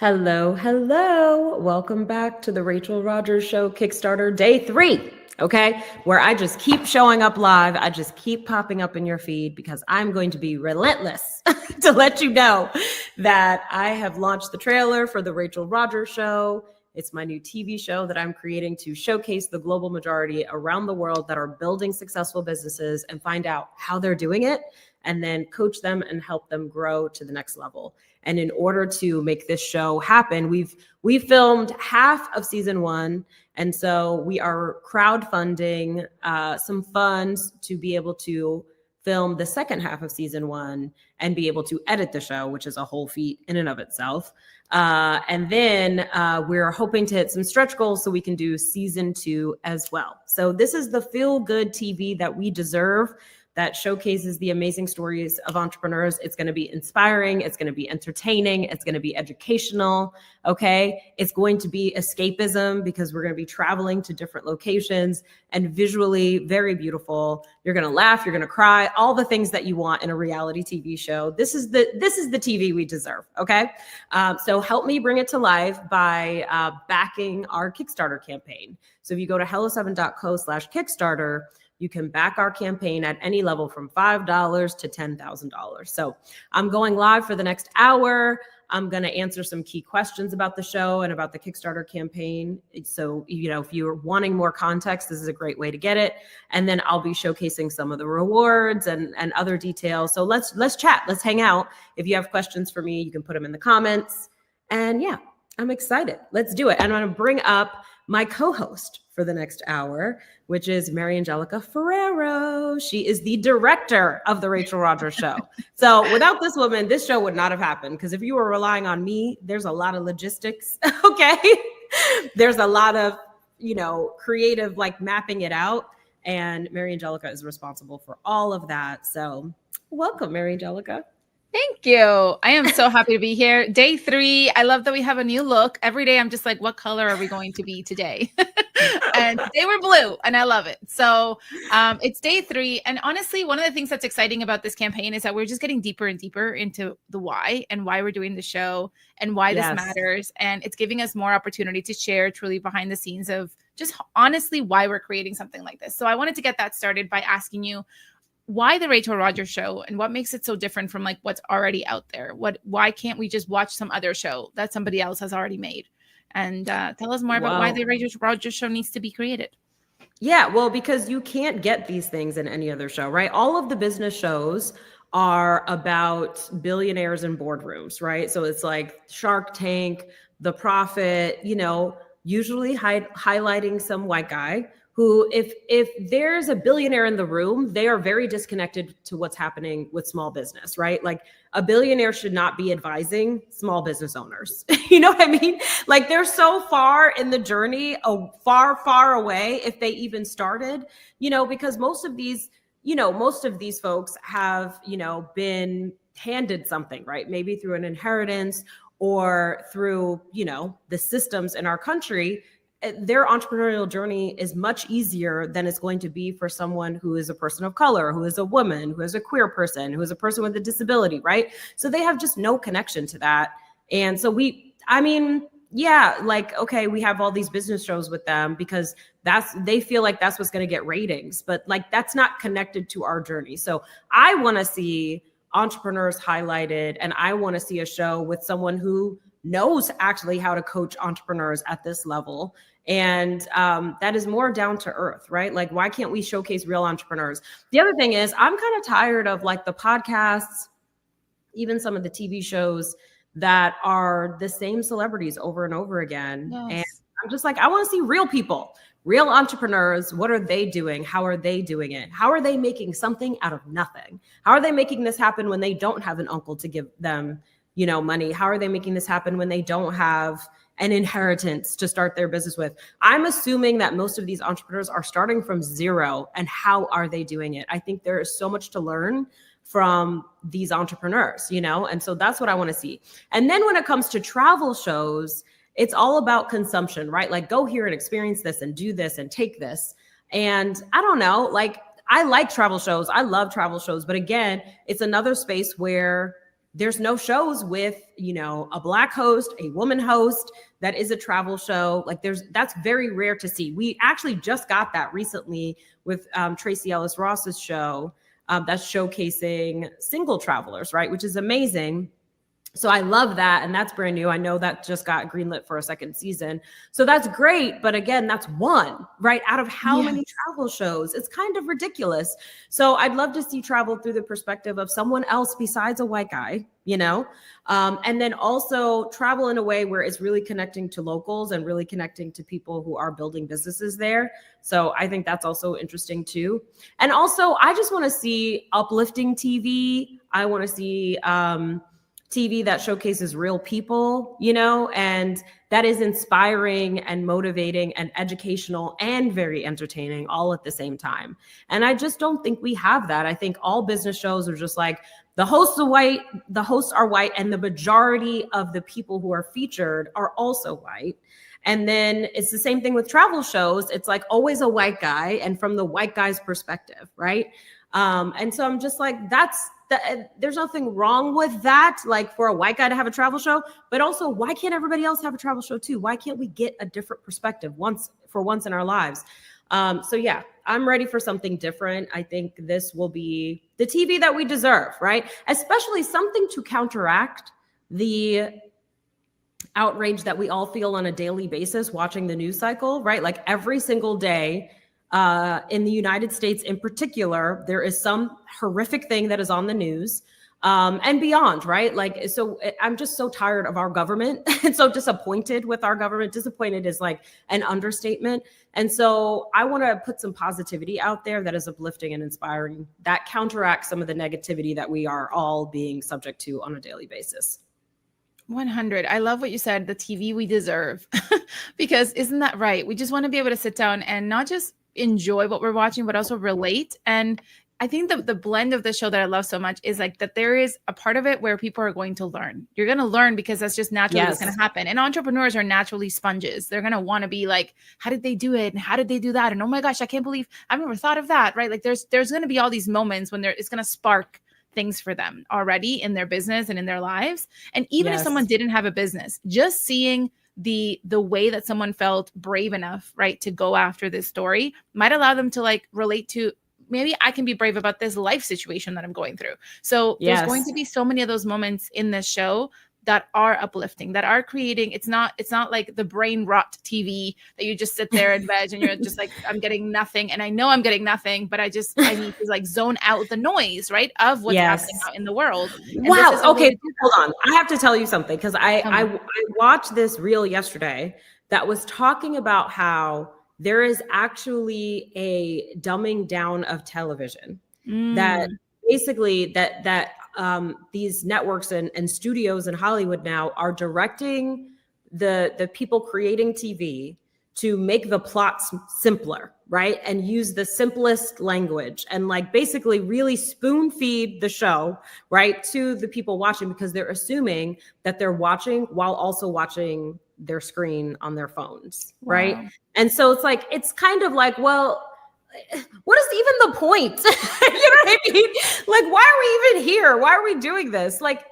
Hello, hello. Welcome back to the Rachel Rodgers Show Kickstarter Day 3, okay? Where I just keep showing up live. I just keep popping up in your feed because I'm going to be relentless to let you know that I have launched the trailer for the Rachel Rodgers Show. It's my new TV show that I'm creating to showcase the global majority around the world that are building successful businesses and find out how they're doing it and then coach them and help them grow to the next level. And in order to make this show happen, we've filmed half of season 1. And so we are crowdfunding some funds to be able to film the second half of season 1 and be able to edit the show, which is a whole feat in and of itself. And then we're hoping to hit some stretch goals so we can do season 2 as well. So this is the feel-good TV that we deserve, that showcases the amazing stories of entrepreneurs. It's going to be inspiring. It's going to be entertaining. It's going to be educational. Okay. It's going to be escapism because we're going to be traveling to different locations and visually very beautiful. You're going to laugh. You're going to cry, all the things that you want in a reality TV show. This is the TV we deserve. Okay. So help me bring it to life by backing our Kickstarter campaign. So if you go to hello7.co/Kickstarter, you can back our campaign at any level from $5 to $10,000. So I'm going live for the next hour. I'm going to answer some key questions about the show and about the Kickstarter campaign. So, if you're wanting more context, this is a great way to get it. And then I'll be showcasing some of the rewards and other details. So let's chat. Let's hang out. If you have questions for me, you can put them in the comments. And yeah, I'm excited. Let's do it. And I'm going to bring up my co-host for the next hour, which is Mary Angelica Ferrero. She is the director of the Rachel Rodgers Show. So without this woman, this show would not have happened. Because if you were relying on me, there's a lot of logistics. Okay. There's a lot of, creative, mapping it out. And Mary Angelica is responsible for all of that. So welcome, Mary Angelica. Thank you. I am so happy to be here. Day 3. I love that we have a new look. Every day I'm just like, what color are we going to be today? And today we're blue and I love it. So it's day 3. And honestly, one of the things that's exciting about this campaign is that we're just getting deeper and deeper into the why and why we're doing the show and why this matters. And it's giving us more opportunity to share truly behind the scenes of just honestly why we're creating something like this. So I wanted to get that started by asking you, why the Rachel Rodgers Show and what makes it so different from what's already out there? Why can't we just watch some other show that somebody else has already made? And tell us more about why the Rachel Rodgers Show needs to be created. Yeah, well, because you can't get these things in any other show, right? All of the business shows are about billionaires in boardrooms, right? So it's like Shark Tank, The Profit, usually highlighting some white guy who, if there's a billionaire in the room, they are very disconnected to what's happening with small business, right? Like a billionaire should not be advising small business owners. You know what I mean? Like they're so far in the journey, far, far away if they even started, because most of these folks have, been handed something, right? Maybe through an inheritance or through, the systems in our country. Their entrepreneurial journey is much easier than it's going to be for someone who is a person of color, who is a woman, who is a queer person, who is a person with a disability, right? So they have just no connection to that. And so we have all these business shows with them because they feel like that's what's going to get ratings, but that's not connected to our journey. So I want to see entrepreneurs highlighted, and I want to see a show with someone who knows actually how to coach entrepreneurs at this level. And that is more down to earth, right? Like, why can't we showcase real entrepreneurs? The other thing is I'm kind of tired of the podcasts, even some of the TV shows that are the same celebrities over and over again. Yes. And I'm just I want to see real people, real entrepreneurs. What are they doing? How are they doing it? How are they making something out of nothing? How are they making this happen when they don't have an uncle to give them money? How are they making this happen when they don't have an inheritance to start their business with? I'm assuming that most of these entrepreneurs are starting from zero. And how are they doing it? I think there is so much to learn from these entrepreneurs, and so that's what I want to see. And then when it comes to travel shows, it's all about consumption, right? Go here and experience this and do this and take this. And I don't know, I like travel shows. I love travel shows. But again, it's another space where there's no shows with, you know, a Black host, a woman host that is a travel show. Like that's very rare to see. We actually just got that recently with Tracy Ellis Ross's show that's showcasing single travelers, right? Which is amazing. So I love that. And that's brand new. I know that just got greenlit for a second season. So that's great. But again, that's one, right? Out of how many travel shows? It's kind of ridiculous. So I'd love to see travel through the perspective of someone else besides a white guy, you know? And then also travel in a way where it's really connecting to locals and really connecting to people who are building businesses there. So I think that's also interesting too. And also, I just want to see uplifting TV. I want to see, TV that showcases real people, you know, and that is inspiring and motivating and educational and very entertaining all at the same time. And I just don't think we have that. I think all business shows are just like the hosts are white, and the majority of the people who are featured are also white. And then it's the same thing with travel shows. It's like always a white guy and from the white guy's perspective, right? And so I'm just like, there's nothing wrong with that, like for a white guy to have a travel show, but also why can't everybody else have a travel show too? Why can't we get a different perspective once in our lives? So yeah, I'm ready for something different. I think this will be the TV that we deserve, right? Especially something to counteract the outrage that we all feel on a daily basis watching the news cycle, right? Like every single day, in the United States in particular, there is some horrific thing that is on the news and beyond, right? Like, so I'm just so tired of our government and so disappointed with our government. Disappointed is like an understatement. And so I want to put some positivity out there that is uplifting and inspiring, that counteracts some of the negativity that we are all being subject to on a daily basis. 100. I love what you said, the TV we deserve, because isn't that right? We just want to be able to sit down and not just enjoy what we're watching, but also relate. And I think the blend of the show that I love so much is like that there is a part of it where people are going to learn. You're going to learn because that's just naturally what's going to happen. And entrepreneurs are naturally sponges. They're going to want to be like, how did they do it? And how did they do that? And oh my gosh, I can't believe I've never thought of that, right? Like there's going to be all these moments when it's going to spark things for them already in their business and in their lives. And even if someone didn't have a business, just seeing the way that someone felt brave enough, right, to go after this story might allow them to like relate to, maybe I can be brave about this life situation that I'm going through. So there's going to be so many of those moments in this show that are uplifting, that are creating. It's not like the brain rot TV that you just sit there and veg and you're just like, I'm getting nothing. And I know I'm getting nothing, but I need to like zone out the noise, right, of what's happening out in the world. And wow. Okay. Hold on. I have to tell you something because I watched this reel yesterday that was talking about how there is actually a dumbing down of television that basically that these networks and studios in Hollywood now are directing the people creating TV to make the plots simpler, right? And use the simplest language and like basically really spoon feed the show, right, to the people watching because they're assuming that they're watching while also watching their screen on their phones, right? And so it's like, it's kind of like, well, what is even the point? You know what I mean? Like, why are we even here? Why are we doing this? Like,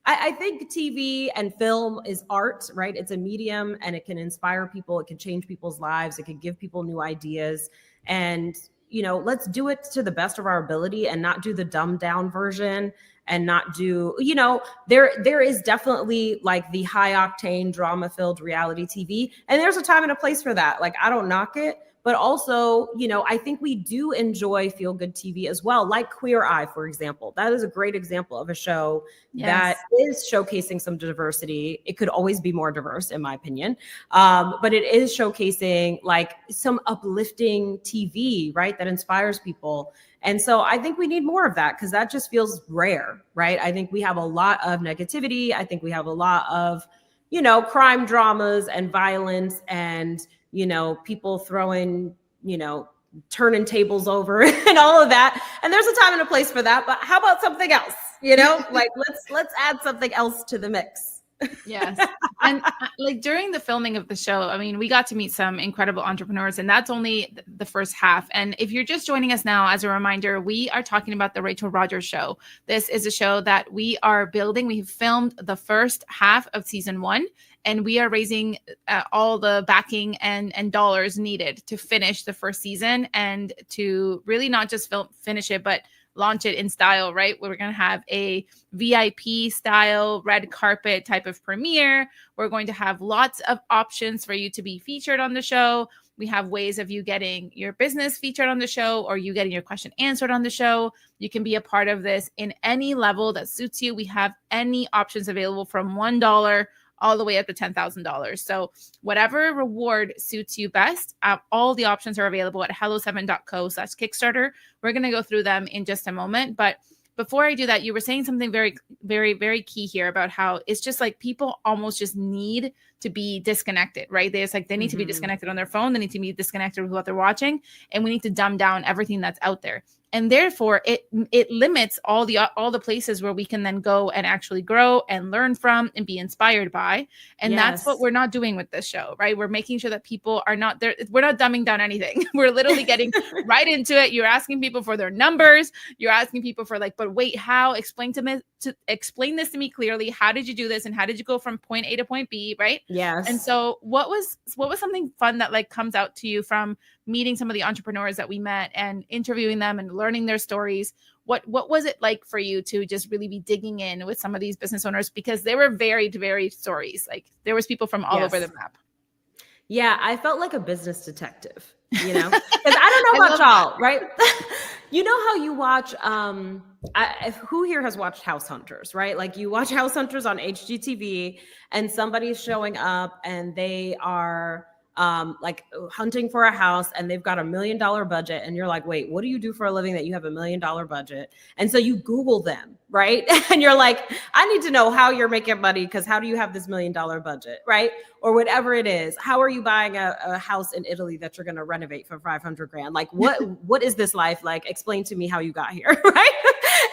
I think TV and film is art, right? It's a medium and it can inspire people. It can change people's lives. It can give people new ideas. And, you know, let's do it to the best of our ability and not do the dumbed down version and not do, you know, there is definitely like the high octane drama filled reality TV. And there's a time and a place for that. Like, I don't knock it. But also, you know, I think we do enjoy feel good TV as well, like Queer Eye, for example. That is a great example of a show that is showcasing some diversity. It could always be more diverse, in my opinion. But it is showcasing like some uplifting TV, right, that inspires people. And so I think we need more of that because that just feels rare, right? I think we have a lot of negativity. I think we have a lot of, you know, crime dramas and violence and, you know, people throwing, you know, turning tables over and all of that. And there's a time and a place for that. But how about something else? You know, like let's add something else to the mix. Yes. And like during the filming of the show, I mean, we got to meet some incredible entrepreneurs, and that's only the first half. And if you're just joining us now, as a reminder, we are talking about the Rachel Rodgers show. This is a show that we are building. We've filmed the first half of season 1, and we are raising all the backing and dollars needed to finish the first season and to really not just finish it, but launch it in style, right? We're going to have a VIP style red carpet type of premiere. We're going to have lots of options for you to be featured on the show. We have ways of you getting your business featured on the show or you getting your question answered on the show. You can be a part of this in any level that suits you. We have any options available from $1 all the way up to $10,000. So whatever reward suits you best, all the options are available at hello7.co/Kickstarter. We're going to go through them in just a moment. But before I do that, you were saying something very, very, very key here about how it's just like people almost just need to be disconnected, right? They need to be disconnected on their phone. They need to be disconnected with what they're watching. And we need to dumb down everything that's out there. And therefore, it limits all the places where we can then go and actually grow and learn from and be inspired by. And that's what we're not doing with this show, right? We're making sure that people are not there. We're not dumbing down anything. We're literally getting right into it. You're asking people for their numbers. You're asking people for like, but wait, how? Explain this to me clearly. How did you do this? And how did you go from point A to point B, right? Yes. And so what was something fun that like comes out to you from meeting some of the entrepreneurs that we met and interviewing them and learning their stories? What was it like for you to just really be digging in with some of these business owners? Because they were varied stories. Like there was people from all over the map. Yeah, I felt like a business detective, you know, because I don't know about y'all, right? You know how you watch, who here has watched House Hunters, right? Like you watch House Hunters on HGTV and somebody's showing up and they are like hunting for a house and they've got $1 million budget. And you're like, wait, what do you do for a living that you have $1 million budget? And so you Google them, right? And you're like, I need to know how you're making money because how do you have this $1 million budget, right? Or whatever it is. How are you buying a house in Italy that you're going to renovate for 500 grand? Like what is this life like? Explain to me how you got here, right?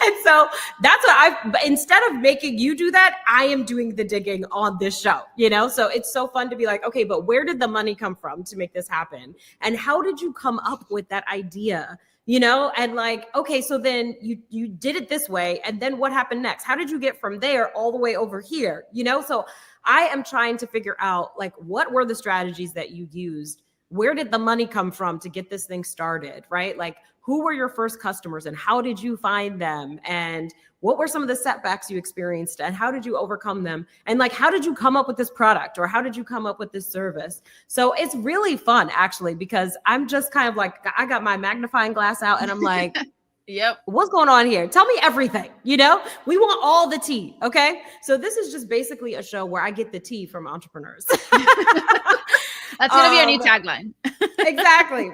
And so that's what instead of making you do that, I am doing the digging on this show, you know? So it's so fun to be like, okay, but where did the money come from to make this happen? And how did you come up with that idea? You know, and like, okay, so then you did it this way. And then what happened next? How did you get from there all the way over here? You know, so I am trying to figure out like, what were the strategies that you used? Where did the money come from to get this thing started? Right? Like, who were your first customers and how did you find them? And what were some of the setbacks you experienced and how did you overcome them? And like, how did you come up with this product or how did you come up with this service? So it's really fun actually, because I'm just kind of like, I got my magnifying glass out and I'm like, yep, what's going on here? Tell me everything, you know, we want all the tea. Okay. So this is just basically a show where I get the tea from entrepreneurs. That's going to be our new tagline. Exactly.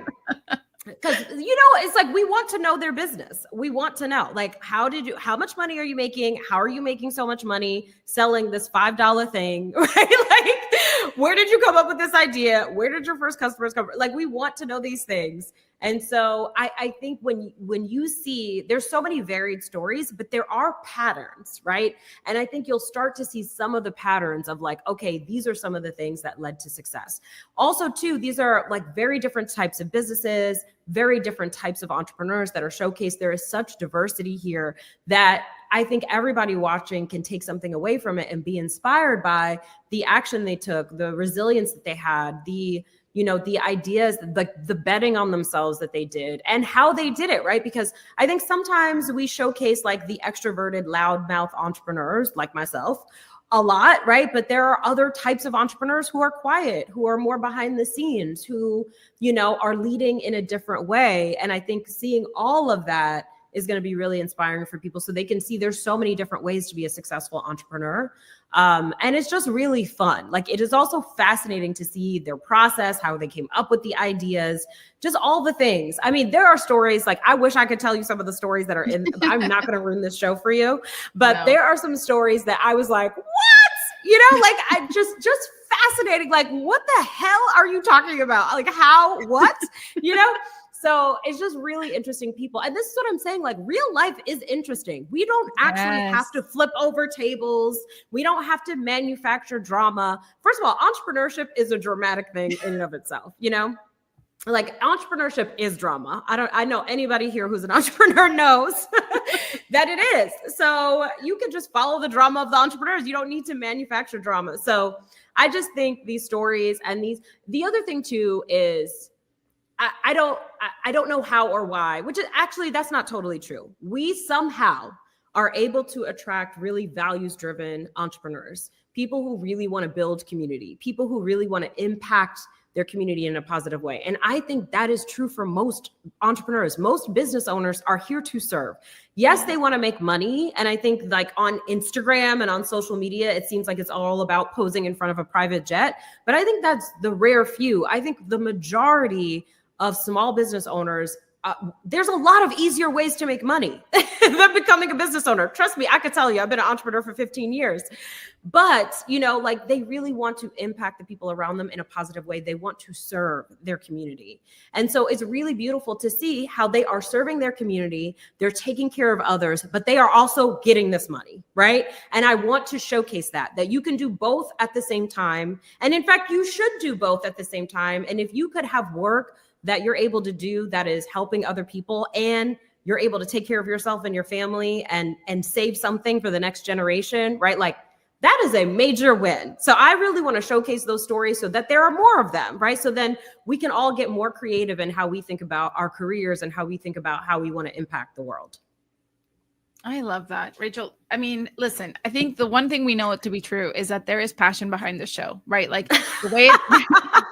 Because, you know, it's like, we want to know their business. We want to know, like, how much money are you making? How are you making so much money selling this $5 thing, right? Like, where did you come up with this idea? Where did your first customers come from? Like, we want to know these things. And so I think when you see, there's so many varied stories, but there are patterns, right? And I think you'll start to see some of the patterns of like, okay, these are some of the things that led to success. Also, too, these are like very different types of businesses, very different types of entrepreneurs that are showcased. There is such diversity here that I think everybody watching can take something away from it and be inspired by the action they took, the resilience that they had, the ideas, the betting on themselves that they did and how they did it, right? Because I think sometimes we showcase like the extroverted loudmouth entrepreneurs like myself a lot, right? But there are other types of entrepreneurs who are quiet, who are more behind the scenes, who, you know, are leading in a different way. And I think seeing all of that is going to be really inspiring for people so they can see there's so many different ways to be a successful entrepreneur. And it's just really fun. Like, it is also fascinating to see their process, how they came up with the ideas, just all the things. I mean, there are stories, like, I wish I could tell you some of the stories that are in, I'm not going to ruin this show for you, but there are some stories that I was like, what? You know, like, I just fascinating. Like, what the hell are you talking about? Like, how, what, you know? So it's just really interesting people. And this is what I'm saying. Like real life is interesting. We don't actually have to flip over tables. We don't have to manufacture drama. First of all, entrepreneurship is a dramatic thing in and of itself, you know? Like entrepreneurship is drama. I know anybody here who's an entrepreneur knows that it is. So you can just follow the drama of the entrepreneurs. You don't need to manufacture drama. So I just think these stories and the other thing too is I don't know how or why, which is actually, that's not totally true. We somehow are able to attract really values-driven entrepreneurs, people who really want to build community, people who really want to impact their community in a positive way. And I think that is true for most entrepreneurs. Most business owners are here to serve. Yes, they want to make money. And I think like on Instagram and on social media, it seems like it's all about posing in front of a private jet. But I think that's the rare few. I think the majority of small business owners, there's a lot of easier ways to make money than becoming a business owner. Trust me, I could tell you, I've been an entrepreneur for 15 years. But, you know, like they really want to impact the people around them in a positive way. They want to serve their community. And so it's really beautiful to see how they are serving their community. They're taking care of others, but they are also getting this money, right? And I want to showcase that you can do both at the same time. And in fact, you should do both at the same time. And if you could have work that you're able to do that is helping other people and you're able to take care of yourself and your family and save something for the next generation, right? Like that is a major win. So I really want to showcase those stories so that there are more of them, right? So then we can all get more creative in how we think about our careers and how we think about how we want to impact the world. I love that, Rachel. I mean, listen, I think the one thing we know it to be true is that there is passion behind the show, right? Like the way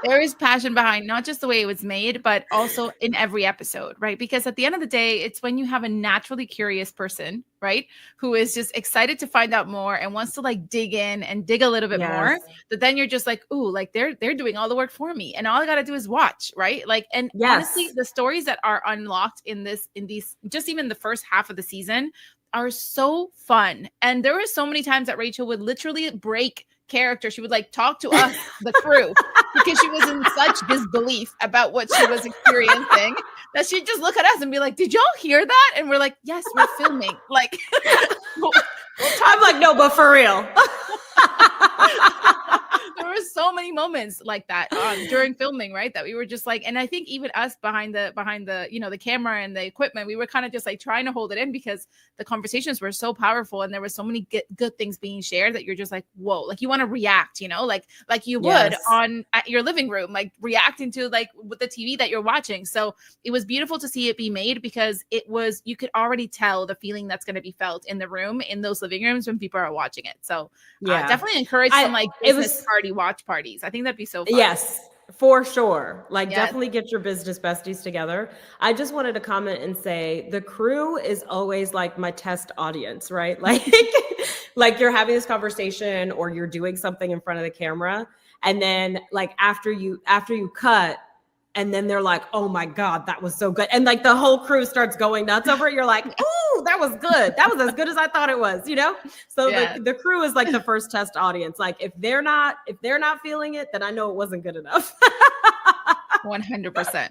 there is passion behind not just the way it was made, but also in every episode, right? Because at the end of the day, it's when you have a naturally curious person, right? Who is just excited to find out more and wants to like dig in and dig a little bit more, that then you're just like, ooh, like they're doing all the work for me. And all I got to do is watch, right? Like, and honestly, the stories that are unlocked in these, just even the first half of the season are so fun. And there were so many times that Rachel would literally break character. She would like talk to us, the crew, because she was in such disbelief about what she was experiencing that she'd just look at us and be like, did y'all hear that? And we're like, yes, we're filming. Like, I'm like, no, but for real. There were so many moments like that during filming, right? That we were just like, and I think even us behind the, you know, the camera and the equipment, we were kind of just like trying to hold it in because the conversations were so powerful and there were so many good things being shared that you're just like, whoa, like you want to react, you know, like you would at your living room, like reacting to like with the TV that you're watching. So it was beautiful to see it be made because you could already tell the feeling that's going to be felt in the room, in those living rooms when people are watching it. So definitely encourage some like business watch parties. I think that'd be so fun. Yes, for sure. Like definitely get your business besties together. I just wanted to comment and say the crew is always like my test audience, right? Like, like you're having this conversation or you're doing something in front of the camera. And then like after you cut, and then they're like, oh my God, that was so good. And like the whole crew starts going nuts over it. You're like, ooh, that was good. That was as good as I thought it was, you know? So the crew is like the first test audience. Like if they're not feeling it, then I know it wasn't good enough. 100%.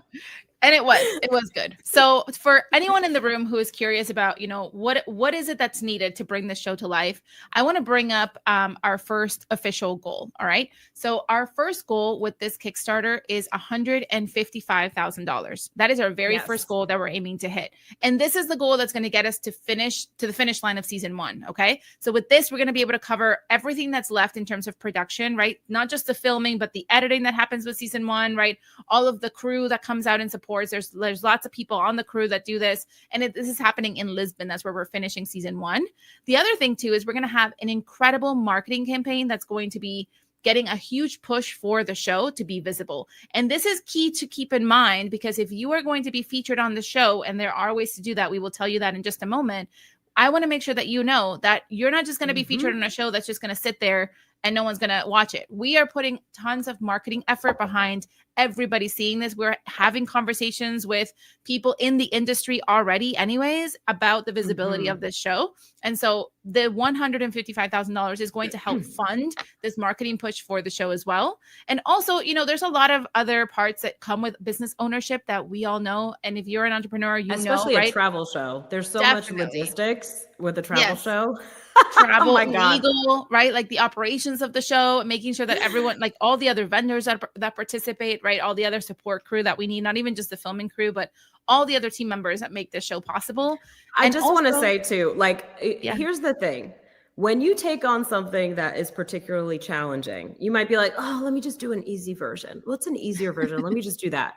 And it was good. So for anyone in the room who is curious about, you know, what is it that's needed to bring this show to life, I want to bring up our first official goal. All right. So our first goal with this Kickstarter is $155,000. That is our very first goal that we're aiming to hit. And this is the goal that's going to get us to the finish line of season 1. Okay. So with this, we're going to be able to cover everything that's left in terms of production, right? Not just the filming, but the editing that happens with season 1, right? All of the crew that comes out and supports. There's lots of people on the crew that do this. And this is happening in Lisbon. That's where we're finishing season 1. The other thing too, is we're going to have an incredible marketing campaign that's going to be getting a huge push for the show to be visible. And this is key to keep in mind, because if you are going to be featured on the show, and there are ways to do that, we will tell you that in just a moment. I want to make sure that you know that you're not just going to be featured on a show that's just going to sit there and no one's going to watch it. We are putting tons of marketing effort behind everybody seeing this. We're having conversations with people in the industry already anyways about the visibility of this show. And so the $155,000 is going to help fund this marketing push for the show as well. And also, you know, there's a lot of other parts that come with business ownership that we all know. And if you're an entrepreneur, especially right? a travel show. There's so Definitely. much logistics with a travel show. Travel, oh my God. legal, right? Like the operations of the show, making sure that everyone, like all the other vendors that participate, right? All the other support crew that we need, not even just the filming crew, but all the other team members that make this show possible. I just want to say too, like, here's the thing. When you take on something that is particularly challenging, you might be like, oh, let me just do an easy version. What's an easier version? Let me just do that.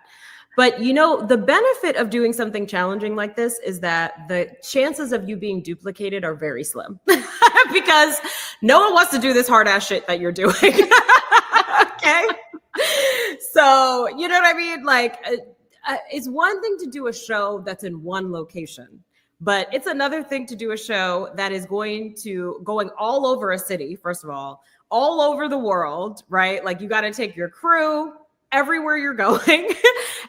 But you know, the benefit of doing something challenging like this is that the chances of you being duplicated are very slim because no one wants to do this hard ass shit that you're doing. Okay. So, you know what I mean? Like, it's one thing to do a show that's in one location, but it's another thing to do a show that is going all over a city, first of all over the world, right? Like you got to take your crew everywhere you're going.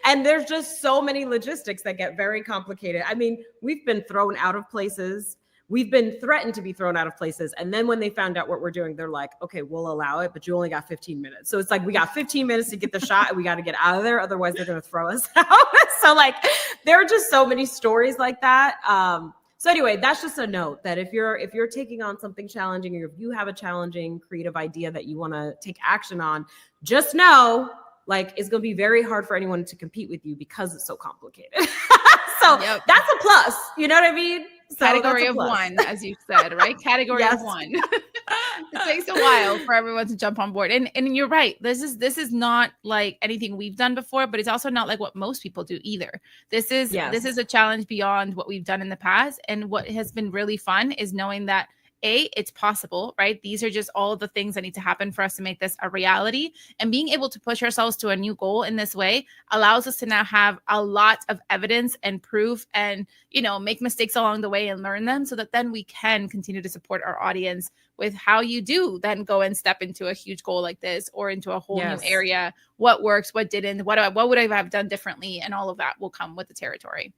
And there's just so many logistics that get very complicated. I mean, we've been thrown out of places. We've been threatened to be thrown out of places. And then when they found out what we're doing, they're like, okay, we'll allow it, but you only got 15 minutes. So it's like, we got 15 minutes to get the shot and we got to get out of there. Otherwise they're going to throw us out. So like, there are just so many stories like that. So anyway, that's just a note that if you're taking on something challenging, or if you have a challenging creative idea that you want to take action on, just know, like, it's going to be very hard for anyone to compete with you because it's so complicated. So that's a plus. You know what I mean? So category of one, as you said, right? Category of one. It takes a while for everyone to jump on board. And you're right. This is not like anything we've done before, but it's also not like what most people do either. This is a challenge beyond what we've done in the past. And what has been really fun is knowing that it's possible, right? These are just all the things that need to happen for us to make this a reality. And being able to push ourselves to a new goal in this way allows us to now have a lot of evidence and proof and, you know, make mistakes along the way and learn them so that then we can continue to support our audience with how you do then go and step into a huge goal like this or into a whole new area. What works, what didn't, what would I have done differently? And all of that will come with the territory.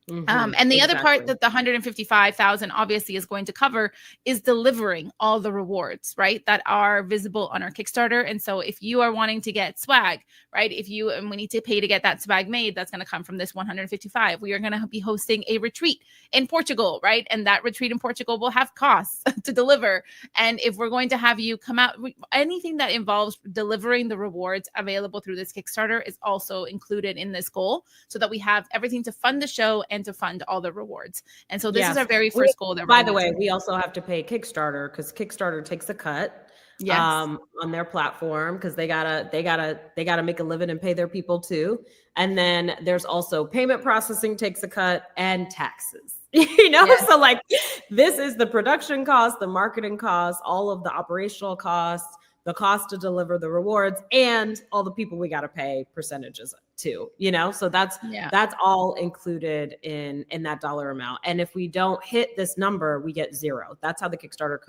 And the other part that the $155,000 obviously is going to cover is delivering all the rewards, right, that are visible on our Kickstarter. And so if you are wanting to get swag, right, and we need to pay to get that swag made, that's going to come from this 155. We are going to be hosting a retreat in Portugal, right? And that retreat in Portugal will have costs to deliver. And if we're going to have you come out, anything that involves delivering the rewards available through this Kickstarter is also included in this goal so that we have everything to fund the show and to fund all the rewards. And so this is our very first goal. By the way, we also have to pay Kickstarter because Kickstarter takes a cut on their platform because they gotta make a living and pay their people too. And then there's also payment processing takes a cut and taxes. You know, so like this is the production cost, the marketing cost, all of the operational costs, the cost to deliver the rewards, and all the people we got to pay percentages to, you know? So that's all included in that dollar amount. And if we don't hit this number, we get zero. That's how the Kickstarter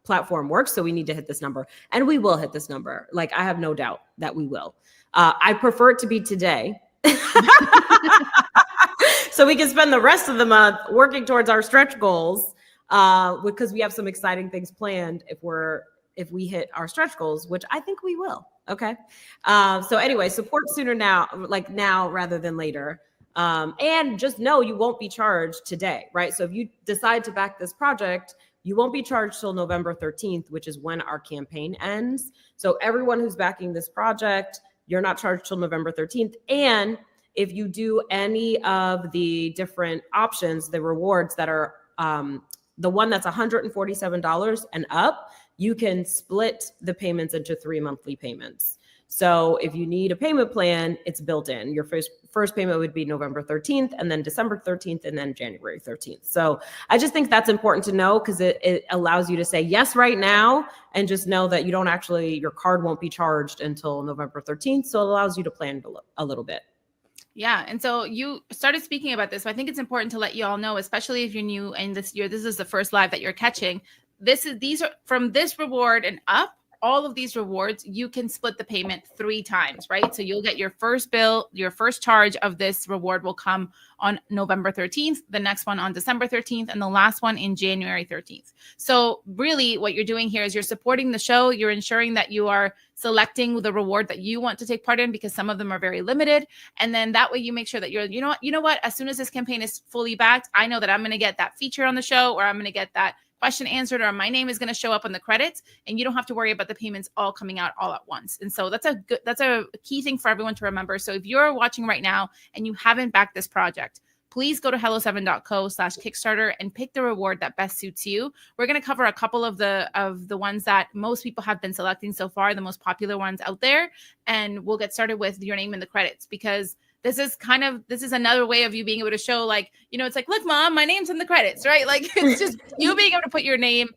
platform works. So we need to hit this number, and we will hit this number. Like, I have no doubt that we will. I prefer it to be today. So we can spend the rest of the month working towards our stretch goals because we have some exciting things planned if we hit our stretch goals, which I think we will. Okay. So anyway, support sooner now rather than later. And just know you won't be charged today, right? So if you decide to back this project, you won't be charged till November 13th, which is when our campaign ends. So everyone who's backing this project, you're not charged till November 13th. And if you do any of the different options, the rewards that are the one that's $147 and up, you can split the payments into 3 monthly payments. So if you need a payment plan, it's built in. Your first payment would be November 13th, and then December 13th, and then January 13th. So I just think that's important to know because it allows you to say yes right now and just know that your card won't be charged until November 13th. So it allows you to plan a little bit. Yeah. And so you started speaking about this. So I think it's important to let you all know, especially if you're new and this is the first live that you're catching. these are from this reward and up. All of these rewards, you can split the payment 3 times, right? So you'll get your first bill, your first charge of this reward will come on November 13th, the next one on December 13th, and the last one in January 13th. So really what you're doing here is you're supporting the show. You're ensuring that you are selecting the reward that you want to take part in, because some of them are very limited. And then that way you make sure that you know what, as soon as this campaign is fully backed, I know that I'm going to get that feature on the show, or I'm going to get that question answered, or my name is going to show up on the credits, and you don't have to worry about the payments all coming out all at once. And so that's a key thing for everyone to remember. So if you're watching right now and you haven't backed this project, please go to hello7.co/Kickstarter and pick the reward that best suits you. We're going to cover a couple of the ones that most people have been selecting so far, the most popular ones out there. And we'll get started with your name in the credits, because this is another way of you being able to show, like, it's like, look, mom, my name's in the credits, right? Like, it's just you being able to put your name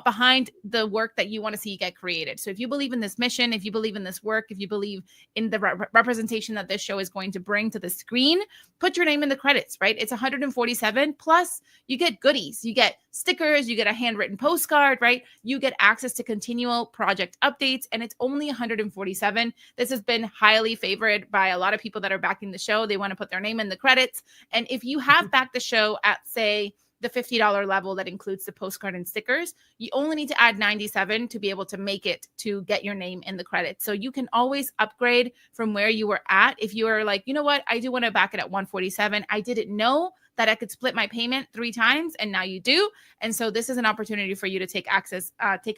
behind the work that you want to see get created. So if you believe in this mission, if you believe in this work, if you believe in the representation that this show is going to bring to the screen, put your name in the credits, right? It's 147 plus you get goodies, you get stickers, you get a handwritten postcard, right? You get access to continual project updates, and it's only 147. This has been highly favored by a lot of people that are backing the show. They want to put their name in the credits. And if you have backed the show at, say, the $50 level that includes the postcard and stickers, you only need to add 97 to be able to make it to get your name in the credits. So you can always upgrade from where you were at. If you are like, you know what, I do want to back it at 147. I didn't know that I could split my payment 3 times, and now you do. And so this is an opportunity for you to take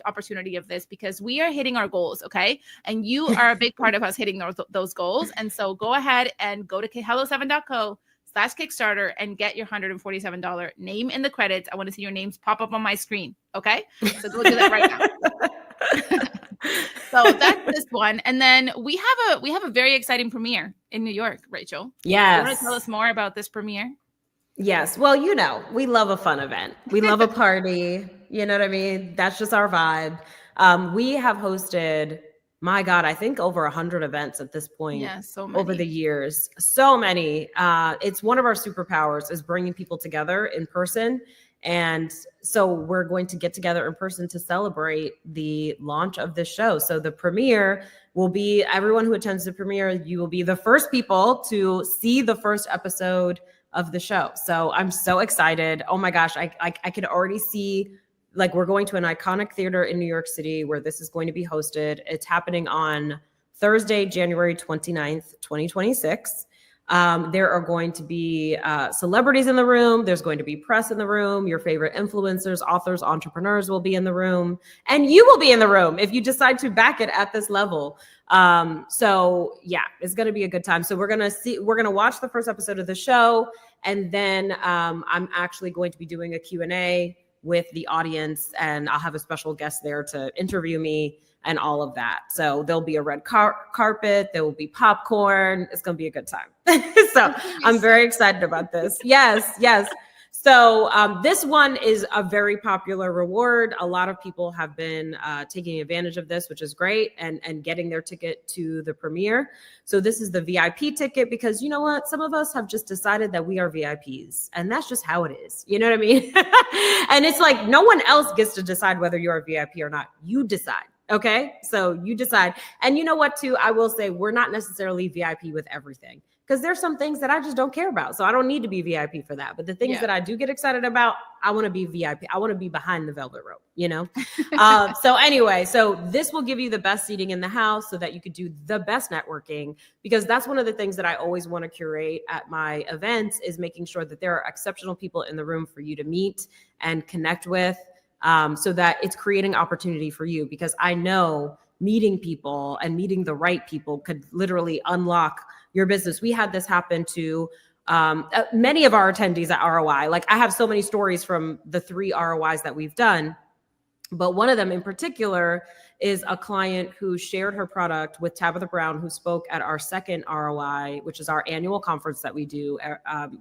opportunity of this, because we are hitting our goals, okay? And you are a big part of us hitting those goals. And so go ahead and go to hello7.co/Kickstarter and get your $147 name in the credits. I want to see your names pop up on my screen. Okay. So go do that right now. So that's this one. And then we have a very exciting premiere in New York, Rachel. Yes. You want to tell us more about this premiere? Yes. Well, we love a fun event. We love a party. You know what I mean? That's just our vibe. We have hosted, my God, I think over 100 events at this point. Yeah, so many. Over the years. So many. It's one of our superpowers, is bringing people together in person. And so we're going to get together in person to celebrate the launch of this show. So the premiere will be, everyone who attends the premiere, you will be the first people to see the first episode of the show. So I'm so excited. Oh my gosh, I could already see, like, we're going to an iconic theater in New York City where this is going to be hosted. It's happening on Thursday, January 29th, 2026. There are going to be celebrities in the room. There's going to be press in the room. Your favorite influencers, authors, entrepreneurs will be in the room. And you will be in the room if you decide to back it at this level. So yeah, it's going to be a good time. So we're going to watch the first episode of the show. And then I'm actually going to be doing a Q&A with the audience, and I'll have a special guest there to interview me and all of that. So there'll be a red carpet, there will be popcorn. It's going to be a good time. So I'm very excited about this. Yes. So this one is a very popular reward. A lot of people have been taking advantage of this, which is great, and getting their ticket to the premiere. So this is the VIP ticket, because you know what? Some of us have just decided that we are VIPs, and that's just how it is. You know what I mean? And it's like no one else gets to decide whether you're a VIP or not. You decide. Okay, so you decide. And you know what, too? I will say we're not necessarily VIP with everything, because there's some things that I just don't care about. So I don't need to be VIP for that. But the things that I do get excited about, I want to be VIP. I want to be behind the velvet rope, you know? So anyway, so this will give you the best seating in the house so that you could do the best networking, because that's one of the things that I always want to curate at my events, is making sure that there are exceptional people in the room for you to meet and connect with. So that it's creating opportunity for you, because I know meeting people and meeting the right people could literally unlock your business. We had this happen to many of our attendees at ROI. Like, I have so many stories from the 3 ROIs that we've done, but one of them in particular is a client who shared her product with Tabitha Brown, who spoke at our second ROI, which is our annual conference that we do.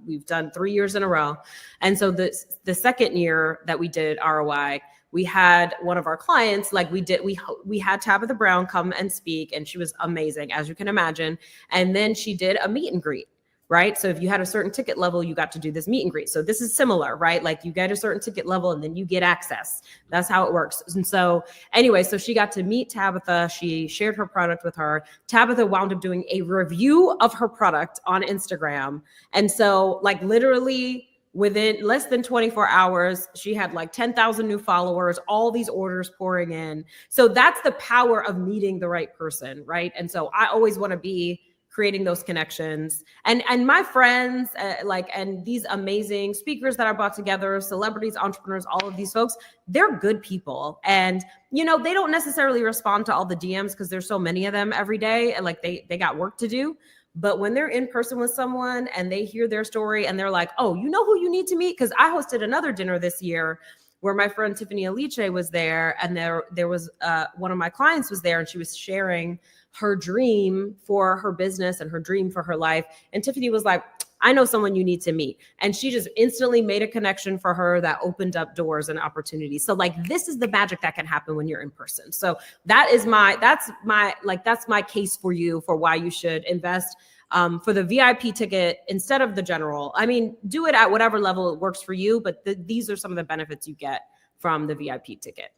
We've done 3 years in a row. And so the second year that we did ROI, we had one of our clients, like we had Tabitha Brown come and speak, and she was amazing, as you can imagine. And then she did a meet and greet. right? So if you had a certain ticket level, you got to do this meet and greet. So this is similar, right? Like you get a certain ticket level and then you get access. That's how it works. And so anyway, so she got to meet Tabitha. She shared her product with her. Tabitha wound up doing a review of her product on Instagram. And so like literally within less than 24 hours, she had like 10,000 new followers, all these orders pouring in. So that's the power of meeting the right person, right? And so I always want to be creating those connections, and my friends and these amazing speakers that I brought together, celebrities, entrepreneurs, all of these folks, they're good people. And they don't necessarily respond to all the DMs because there's so many of them every day, and like they got work to do. But when they're in person with someone and they hear their story and they're like, oh, you know who you need to meet? Because I hosted another dinner this year where my friend Tiffany Aliche was there, and there was one of my clients was there, and she was sharing her dream for her business and her dream for her life. And Tiffany was like, I know someone you need to meet. And she just instantly made a connection for her that opened up doors and opportunities. So like, this is the magic that can happen when you're in person. So that's my case for you for why you should invest for the VIP ticket instead of the general. I mean, do it at whatever level it works for you, but these are some of the benefits you get from the VIP ticket.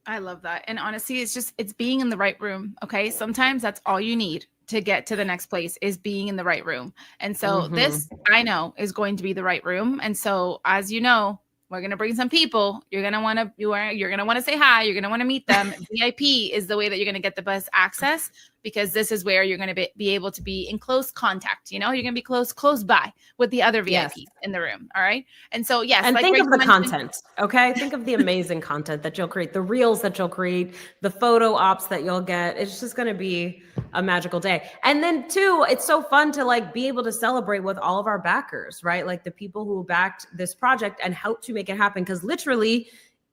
I love that. And honestly, it's being in the right room. Okay. Sometimes that's all you need to get to the next place is being in the right room. And so this I know is going to be the right room. And so as you know, we're going to bring some people. You're going to want to say hi. You're going to want to meet them. VIP is the way that you're going to get the best access, because this is where you're going to be able to be in close contact. You're going to be close by with the other VIPs in the room. All right. And so, yes. And like think of the content. Okay. Think of the amazing content that you'll create, the reels that you'll create, the photo ops that you'll get. It's just going to be a magical day. And then too, it's so fun to like be able to celebrate with all of our backers, right? Like the people who backed this project and helped to make it happen. Because literally,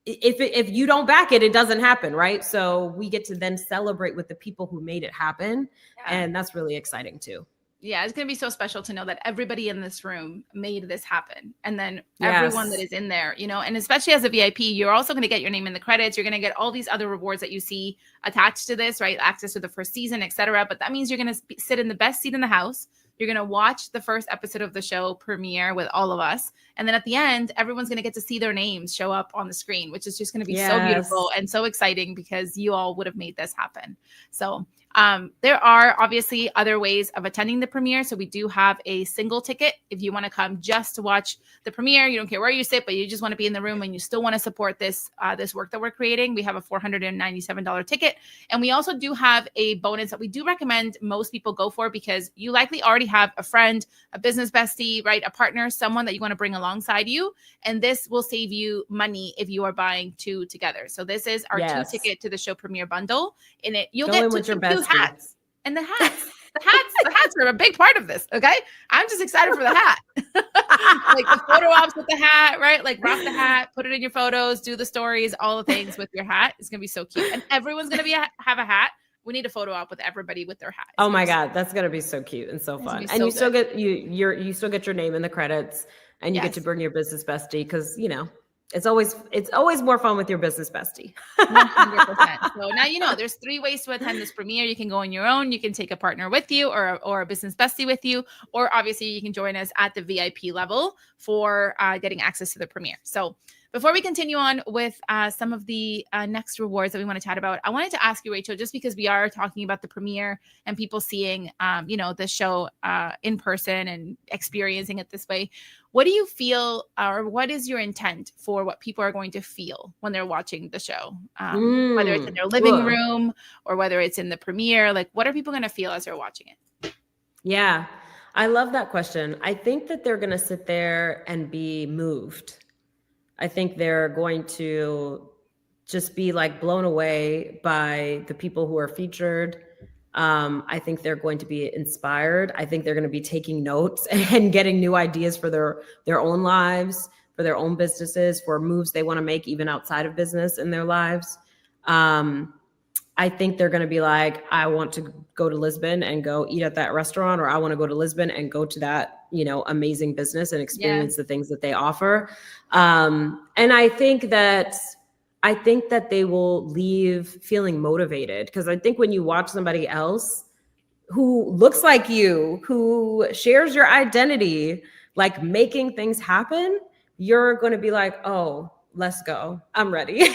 if you don't back it, it doesn't happen, right? So we get to then celebrate with the people who made it happen. Yeah. And that's really exciting too. Yeah, it's going to be so special to know that everybody in this room made this happen. And then everyone that is in there, and especially as a VIP, you're also going to get your name in the credits. You're going to get all these other rewards that you see attached to this, right? Access to the first season, etc. But that means you're going to sit in the best seat in the house. You're going to watch the first episode of the show premiere with all of us. And then at the end, everyone's going to get to see their names show up on the screen, which is just going to be so beautiful and so exciting because you all would have made this happen. So there are obviously other ways of attending the premiere. So we do have a single ticket. If you want to come just to watch the premiere, you don't care where you sit, but you just want to be in the room and you still want to support this work that we're creating, we have a $497 ticket. And we also do have a bonus that we do recommend most people go for, because you likely already have a friend, a business bestie, right? A partner, someone that you want to bring alongside you. And this will save you money if you are buying two together. So this is our 2-ticket to the show premiere bundle. In it, you'll get two hats. And the hats are a big part of this. Okay. I'm just excited for the hat. Like the photo ops with the hat, right? Like rock the hat, put it in your photos, do the stories, all the things with your hat. It's going to be so cute. And everyone's going to have a hat. We need a photo op with everybody with their hat. Oh my God. That's going to be so cute and so fun. And you still get you still get your name in the credits, and you get to bring your business bestie, because it's always more fun with your business bestie. 100%. So now there's 3 ways to attend this premiere. You can go on your own. You can take a partner with you or a business bestie with you, or obviously you can join us at the VIP level for getting access to the premiere. So before we continue on with some of the next rewards that we want to chat about, I wanted to ask you, Rachel, just because we are talking about the premiere and people seeing, the show in person and experiencing it this way, what do you feel, or what is your intent for what people are going to feel when they're watching the show? Whether it's in their living room or whether it's in the premiere, like what are people going to feel as they're watching it? Yeah, I love that question. I think that they're going to sit there and be moved. I think they're going to just be like blown away by the people who are featured. I think they're going to be inspired. I think they're going to be taking notes and getting new ideas for their own lives, for their own businesses, for moves they want to make even outside of business in their lives. I think they're going to be like, I want to go to Lisbon and go eat at that restaurant, or I want to go to Lisbon and go to that, amazing business and experience the things that they offer. And I think that they will leave feeling motivated, because I think when you watch somebody else, who looks like you, who shares your identity, like making things happen, you're going to be like, oh, let's go. I'm ready.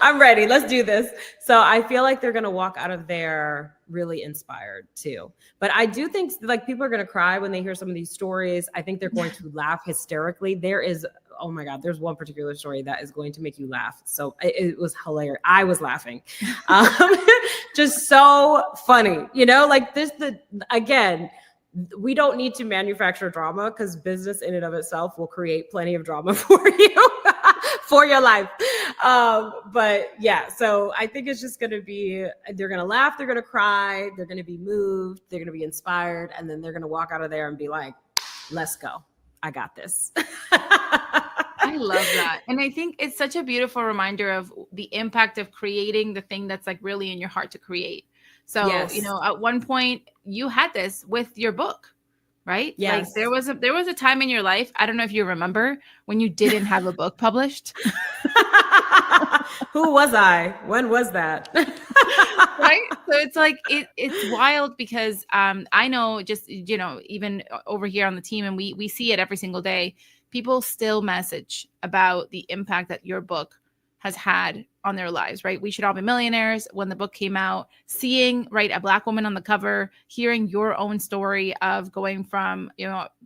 I'm ready. Let's do this. So I feel like they're going to walk out of there really inspired too. But I do think like people are going to cry when they hear some of these stories. I think they're going to laugh hysterically. Oh my God, there's one particular story that is going to make you laugh. So it was hilarious. I was laughing. Just so funny, like again, we don't need to manufacture drama because business in and of itself will create plenty of drama for you, for your life. But yeah, so I think it's just going to be, they're going to laugh, they're going to cry, they're going to be moved, they're going to be inspired, and then they're going to walk out of there and be like, let's go. I got this. I love that. And I think it's such a beautiful reminder of the impact of creating the thing that's like really in your heart to create. So, Yes. At one point you had this with your book, right? Yes. Like there was a time in your life, I don't know if you remember, when you didn't have a book published. Who was I? When was that? Right? So it's like, it's wild because I know just, even over here on the team, and we see it every single day, people still message about the impact that your book has had on their lives, right? We Should All Be Millionaires. When the book came out, seeing, right, a Black woman on the cover, hearing your own story of going from,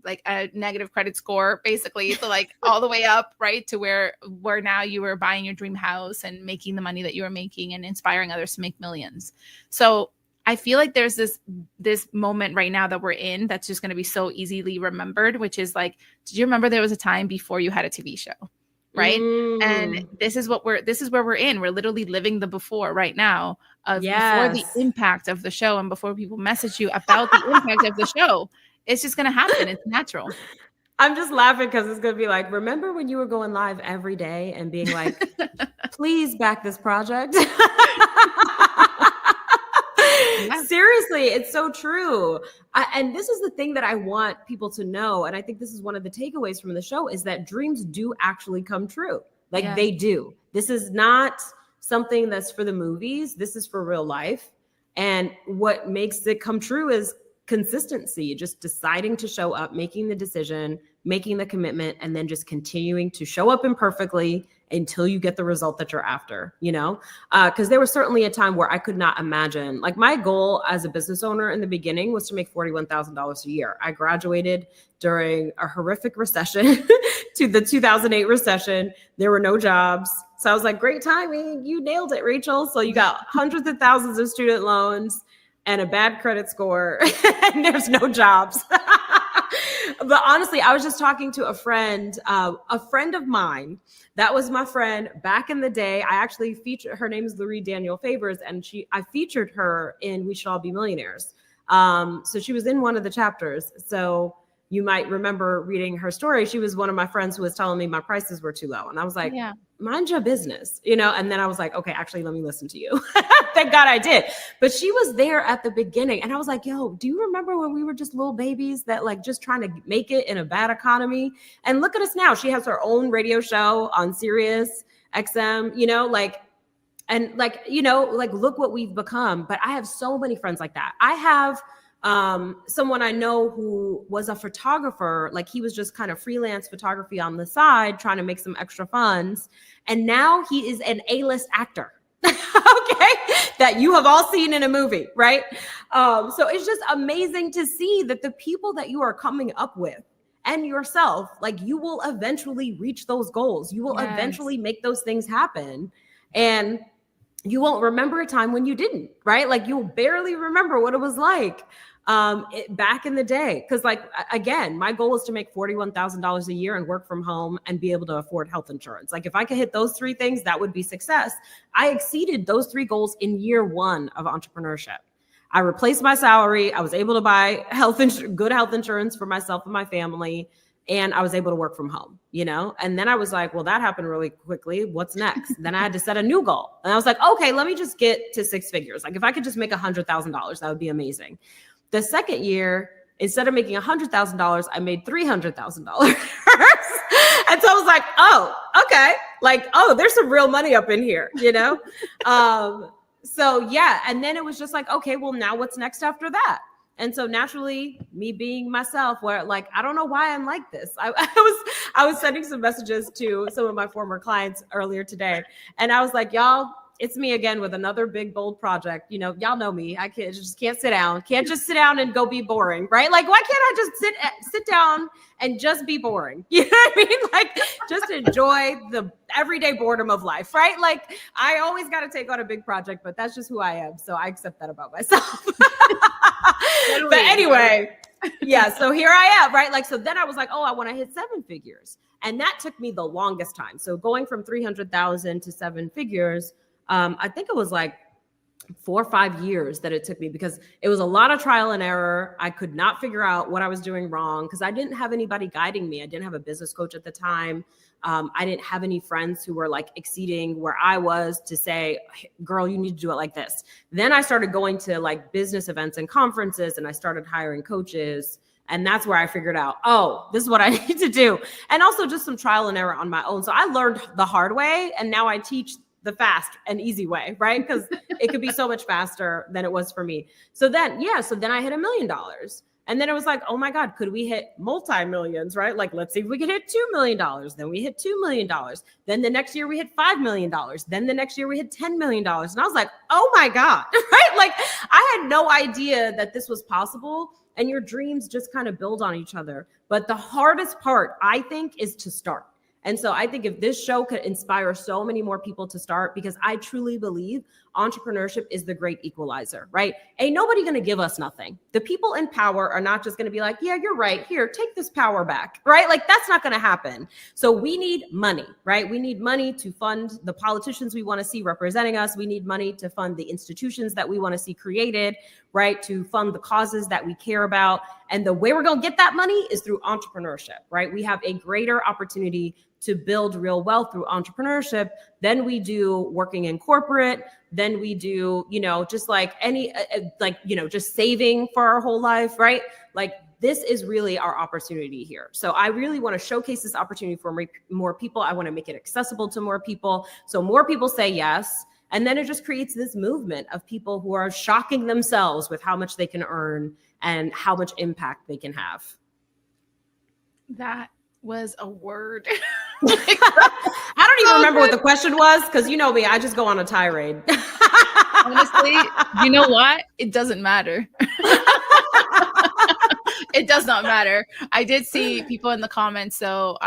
like a negative credit score, basically, to like all the way up, right, to where now you were buying your dream house and making the money that you were making and inspiring others to make millions. So I feel like there's this moment right now that we're in that's just going to be so easily remembered, which is like, did you remember there was a time before you had a TV show? Right. And this is where we're in. We're literally living the before right now of before the impact of the show, and before people message you about the impact of the show. It's just going to happen. It's natural. I'm just laughing because it's going to be like, remember when you were going live every day and being like, please back this project? Yeah. Seriously, it's so true. And this is the thing that I want people to know. And I think this is one of the takeaways from the show, is that dreams do actually come true. Like they do. This is not something that's for the movies. This is for real life. And what makes it come true is consistency, just deciding to show up, making the decision, making the commitment, and then just continuing to show up imperfectly until you get the result that you're after, because there was certainly a time where I could not imagine, like my goal as a business owner in the beginning was to make $41,000 a year. I graduated during a horrific recession to the 2008 recession. There were no jobs. So I was like, great timing. You nailed it, Rachel. So you got hundreds of thousands of student loans and a bad credit score, and there's no jobs. But honestly, I was just talking to a friend of mine. That was my friend back in the day. I actually featured, her name is Lurie Daniel Favors, and I featured her in We Should All Be Millionaires. So she was in one of the chapters. So you might remember reading her story. She was one of my friends who was telling me my prices were too low. And I was like, mind your business, and then I was like, okay, actually, let me listen to you. Thank God I did. But she was there at the beginning. And I was like, yo, do you remember when we were just little babies that like just trying to make it in a bad economy? And look at us now. She has her own radio show on Sirius XM, look what we've become. But I have so many friends like that. I have someone I know who was a photographer, like he was just kind of freelance photography on the side, trying to make some extra funds. And now he is an A-list actor. Okay. That you have all seen in a movie, right? So it's just amazing to see that the people that you are coming up with and yourself, like you will eventually reach those goals. You will eventually make those things happen. And you won't remember a time when you didn't, right? Like you'll barely remember what it was like back in the day. Because like, again, my goal is to make $41,000 a year and work from home and be able to afford health insurance. Like if I could hit those three things, that would be success. I exceeded those three goals in year one of entrepreneurship. I replaced my salary. I was able to buy good health insurance for myself and my family. And I was able to work from home, and then I was like, well, that happened really quickly. What's next? Then I had to set a new goal. And I was like, okay, let me just get to six figures. Like if I could just make $100,000, that would be amazing. The second year, instead of making $100,000, I made $300,000. And so I was like, oh, okay. Like, oh, there's some real money up in here, So yeah. And then it was just like, okay, well, now what's next after that? And so naturally, me being myself, where like, I don't know why I'm like this. I was sending some messages to some of my former clients earlier today. And I was like, y'all, it's me again with another big, bold project. You know, y'all know me. I just can't sit down. Can't just sit down and go be boring, right? Like, why can't I just sit down and just be boring? You know what I mean? Like, just enjoy the everyday boredom of life, right? Like, I always got to take on a big project, but that's just who I am. So I accept that about myself. But anyway, yeah, so here I am, right? Like, so then I was like, oh, I want to hit 7 figures. And that took me the longest time. So going from 300,000 to 7 figures, I think it was like 4 or 5 years that it took me, because it was a lot of trial and error. I could not figure out what I was doing wrong because I didn't have anybody guiding me. I didn't have a business coach at the time. I didn't have any friends who were like exceeding where I was to say, hey, girl, you need to do it like this. Then I started going to like business events and conferences, and I started hiring coaches. And that's where I figured out, oh, this is what I need to do. And also just some trial and error on my own. So I learned the hard way, and now I teach the fast and easy way, right? Because it could be so much faster than it was for me. So then I hit $1 million. And then it was like, oh my God, could we hit multi-millions, right? Like, let's see if we could hit $2 million. Then we hit $2 million. Then the next year we hit $5 million. Then the next year we hit $10 million. And I was like, oh my God, right? Like, I had no idea that this was possible. And your dreams just kind of build on each other. But the hardest part, I think, is to start. And so I think if this show could inspire so many more people to start, because I truly believe entrepreneurship is the great equalizer, right? Ain't nobody going to give us nothing. The people in power are not just going to be like, yeah, you're right. Here, take this power back, right? Like, that's not going to happen. So we need money, right? We need money to fund the politicians we want to see representing us. We need money to fund the institutions that we want to see created, right? To fund the causes that we care about. And the way we're going to get that money is through entrepreneurship, right? We have a greater opportunity to build real wealth through entrepreneurship than we do working in corporate, than we do, just like any, just saving for our whole life, right? Like, this is really our opportunity here. So I really want to showcase this opportunity for more people. I want to make it accessible to more people, so more people say yes. And then it just creates this movement of people who are shocking themselves with how much they can earn and how much impact they can have. That was a word. I don't even remember what the question was, because you know me, I just go on a tirade. Honestly, you know what? It doesn't matter. It does not matter. I did see people in the comments, so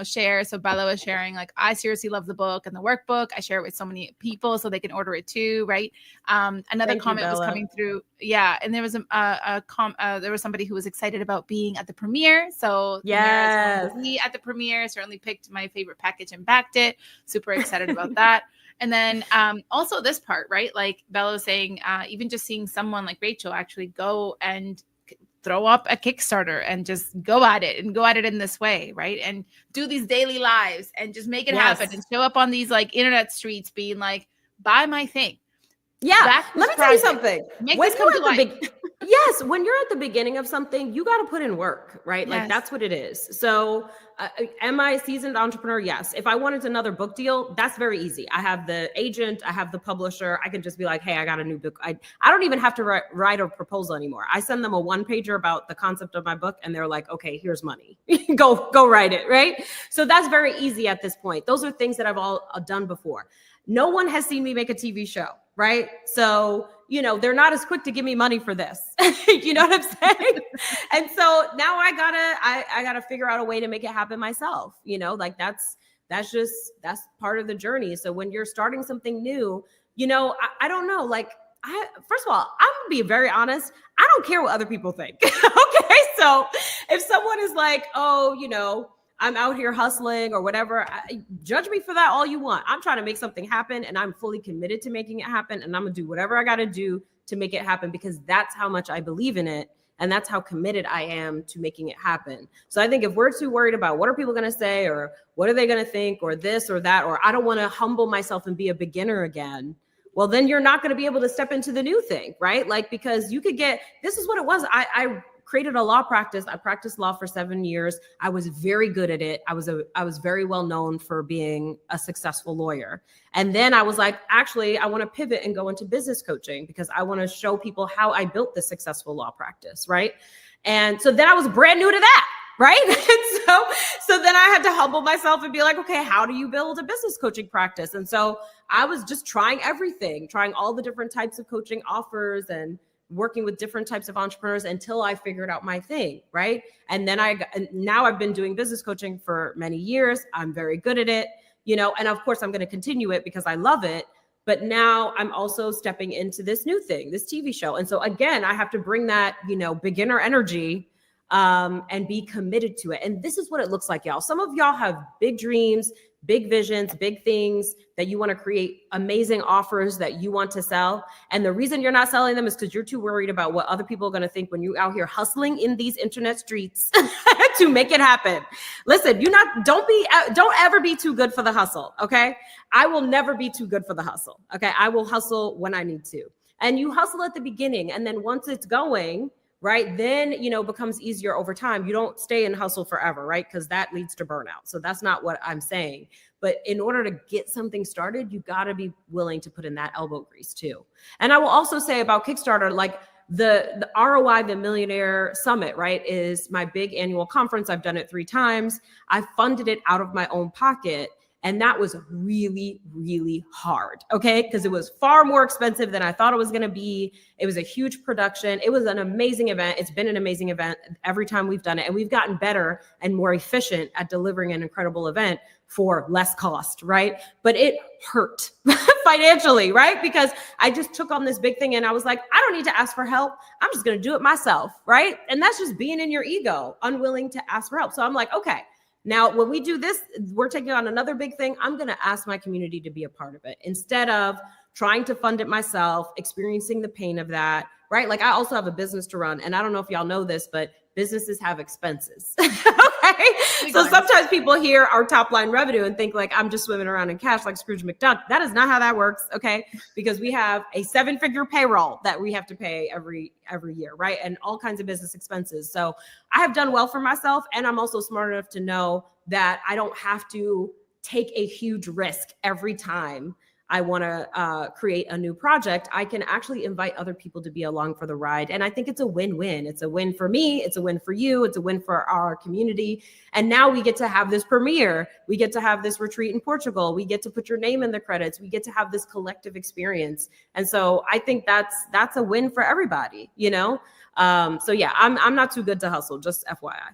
share. So Bella was sharing, like, I seriously love the book and the workbook. I share it with so many people so they can order it too, right? Another comment was coming through. Yeah, and there was there was somebody who was excited about being at the premiere. So yes, be at the premiere. Certainly picked my favorite package and backed it. Super excited about that. And then also this part, right? Like Bella was saying, even just seeing someone like Rachel actually go and throw up a Kickstarter and just go at it in this way, right? And do these daily lives and just make it happen and show up on these like internet streets being like, buy my thing. Yeah. Let me tell you something. Make this come to life. Yes. When you're at the beginning of something, you got to put in work, right? Like, that's what it is. So am I a seasoned entrepreneur? Yes. If I wanted another book deal, that's very easy. I have the agent, I have the publisher. I can just be like, hey, I got a new book. I don't even have to write a proposal anymore. I send them a 1-pager about the concept of my book, and they're like, okay, here's money. go write it, right? So that's very easy at this point. Those are things that I've all done before. No one has seen me make a TV show, right? So, they're not as quick to give me money for this. You know what I'm saying? And so now I gotta figure out a way to make it happen myself. Like that's part of the journey. So when you're starting something new, I don't know, like first of all, I'm gonna be very honest. I don't care what other people think. Okay. So if someone is like, oh, I'm out here hustling or whatever, judge me for that all you want. I'm trying to make something happen, and I'm fully committed to making it happen. And I'm going to do whatever I got to do to make it happen, because that's how much I believe in it. And that's how committed I am to making it happen. So I think if we're too worried about what are people going to say, or what are they going to think, or this or that, or I don't want to humble myself and be a beginner again, well, then you're not going to be able to step into the new thing, right? Like, because you could this is what it was. I created a law practice. I practiced law for 7 years. I was very good at it. I was very well known for being a successful lawyer. And then I was like, actually, I want to pivot and go into business coaching because I want to show people how I built this successful law practice, right? And so then I was brand new to that, right? And so then I had to humble myself and be like, okay, how do you build a business coaching practice? And so I was just trying everything, trying all the different types of coaching offers and working with different types of entrepreneurs until I figured out my thing, right? And then now I've been doing business coaching for many years. I'm very good at it, and of course I'm going to continue it because I love it. But now I'm also stepping into this new thing, this TV show. And so again, I have to bring that, beginner energy and be committed to it. And this is what it looks like, y'all. Some of y'all have big dreams, big visions, big things that you want to create, amazing offers that you want to sell. And the reason you're not selling them is because you're too worried about what other people are going to think when you're out here hustling in these internet streets to make it happen. Listen, don't ever be too good for the hustle. Okay. I will never be too good for the hustle. Okay. I will hustle when I need to. And you hustle at the beginning. And then once it's going, right, then, becomes easier over time. You don't stay in hustle forever, right? Because that leads to burnout. So that's not what I'm saying. But in order to get something started, you got to be willing to put in that elbow grease too. And I will also say about Kickstarter, like the ROI, the Millionaire Summit, right, is my big annual conference. I've done it 3 times. I funded it out of my own pocket. And that was really, really hard, okay? Because it was far more expensive than I thought it was going to be. It was a huge production. It was an amazing event. It's been an amazing event every time we've done it. And we've gotten better and more efficient at delivering an incredible event for less cost, right? But it hurt financially, right? Because I just took on this big thing and I was like, I don't need to ask for help. I'm just going to do it myself, right? And that's just being in your ego, unwilling to ask for help. So I'm like, okay. Now, when we do this, we're taking on another big thing. I'm going to ask my community to be a part of it instead of trying to fund it myself, experiencing the pain of that, right? Like I also have a business to run. And I don't know if y'all know this, but businesses have expenses. Okay. So sometimes people hear our top line revenue and think like I'm just swimming around in cash like Scrooge McDuck. That is not how that works. Okay. Because we have a 7-figure payroll that we have to pay every year, right? And all kinds of business expenses. So I have done well for myself. And I'm also smart enough to know that I don't have to take a huge risk every time I want to create a new project. I can actually invite other people to be along for the ride. And I think it's a win-win. It's a win for me. It's a win for you. It's a win for our community. And now we get to have this premiere. We get to have this retreat in Portugal. We get to put your name in the credits. We get to have this collective experience. And so I think that's a win for everybody, So yeah, I'm not too good to hustle, just FYI.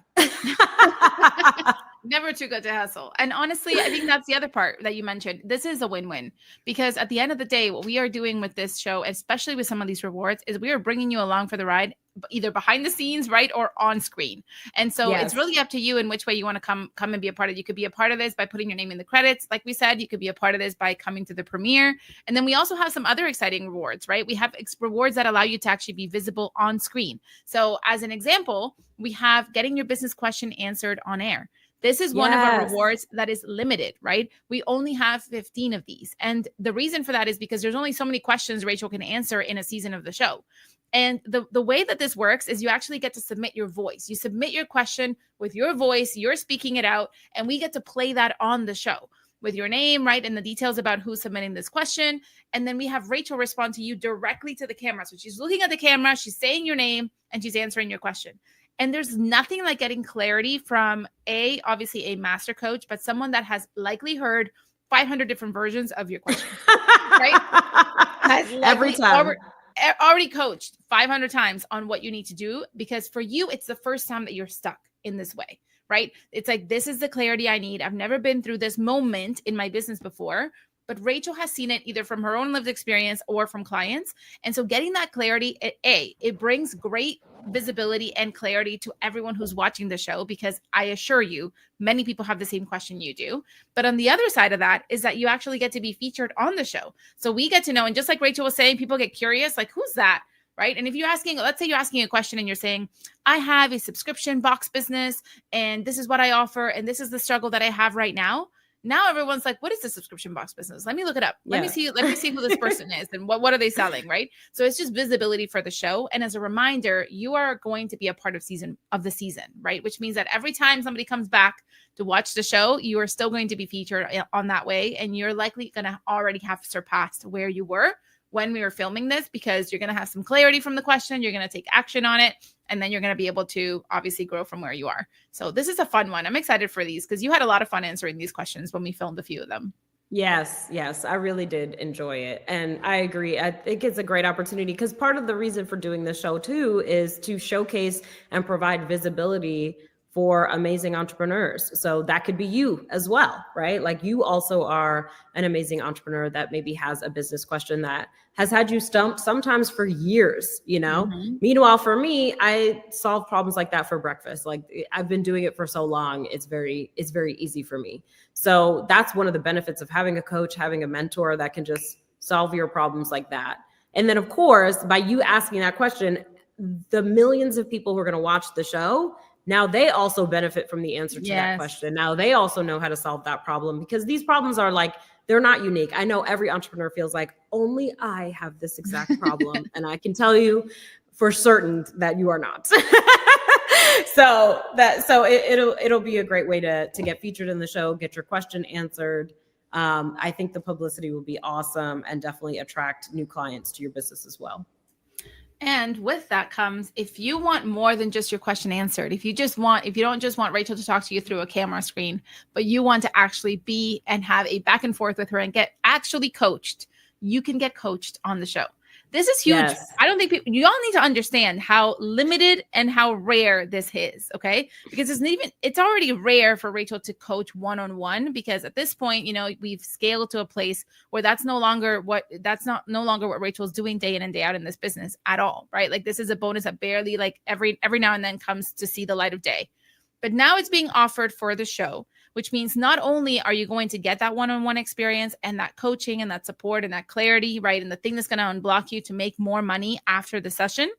Never too good to hustle. And honestly, I think that's the other part that you mentioned. This is a win-win because at the end of the day, what we are doing with this show, especially with some of these rewards, is we are bringing you along for the ride, either behind the scenes, right, or on screen. And so It's really up to you in which way you want to come and be a part of it. You could be a part of this by putting your name in the credits. Like we said, you could be a part of this by coming to the premiere. And then we also have some other exciting rewards, right? We have rewards that allow you to actually be visible on screen. So as an example, we have getting your business question answered on air. This is one of our rewards that is limited, right? We only have 15 of these. And the reason for that is because there's only so many questions Rachel can answer in a season of the show. And the way that this works is you actually get to submit your voice. You submit your question with your voice, you're speaking it out, and we get to play that on the show with your name, right? And the details about who's submitting this question. And then we have Rachel respond to you directly to the camera. So she's looking at the camera, she's saying your name, and she's answering your question. And there's nothing like getting clarity from obviously a master coach, but someone that has likely heard 500 different versions of your question, right? Every time. Already coached 500 times on what you need to do, because for you, it's the first time that you're stuck in this way, right? It's like, this is the clarity I need. I've never been through this moment in my business before, but Rachel has seen it either from her own lived experience or from clients. And so getting that clarity, it brings great visibility and clarity to everyone who's watching the show, because I assure you, many people have the same question you do. But on the other side of that is that you actually get to be featured on the show. So we get to know, and just like Rachel was saying, people get curious, like, who's that? Right. And if you're asking, let's say you're asking a question and you're saying, I have a subscription box business and this is what I offer, and this is the struggle that I have right now. Now everyone's like, what is the subscription box business? Let me look it up. Let me see who this person is and what are they selling, right? So it's just visibility for the show. And as a reminder, you are going to be a part of the season, right? Which means that every time somebody comes back to watch the show, you are still going to be featured on that way. And you're likely going to already have surpassed where you were when we were filming this, because you're going to have some clarity from the question. You're going to take action on it. And then you're going to be able to obviously grow from where you are. So this is a fun one. I'm excited for these because you had a lot of fun answering these questions when we filmed a few of them. Yes, I really did enjoy it. And I agree. I think it's a great opportunity because part of the reason for doing this show too is to showcase and provide visibility for amazing entrepreneurs. So that could be you as well, right? Like you also are an amazing entrepreneur that maybe has a business question that has had you stumped sometimes for years, Meanwhile, for me, I solve problems like that for breakfast. Like I've been doing it for so long. It's very easy for me. So that's one of the benefits of having a coach, having a mentor that can just solve your problems like that. And then of course, by you asking that question, the millions of people who are going to watch the show, now they also benefit from the answer to that question. Now they also know how to solve that problem because these problems are like, they're not unique. I know every entrepreneur feels like only I have this exact problem. And I can tell you for certain that you are not. So it'll be a great way to get featured in the show, get your question answered. I think the publicity will be awesome and definitely attract new clients to your business as well. And with that comes, if you want more than just your question answered, if you don't just want Rachel to talk to you through a camera screen, but you want to actually be and have a back and forth with her and get actually coached, you can get coached on the show. This is huge. Yes. I don't think you all need to understand how limited and how rare this is. Okay. Because it's already rare for Rachel to coach one-on-one because at this point, we've scaled to a place where that's no longer what Rachel's doing day in and day out in this business at all. Right. Like this is a bonus that barely like every now and then comes to see the light of day. But now it's being offered for the show, which means not only are you going to get that one-on-one experience and that coaching and that support and that clarity, right? And the thing that's going to unblock you to make more money after the session,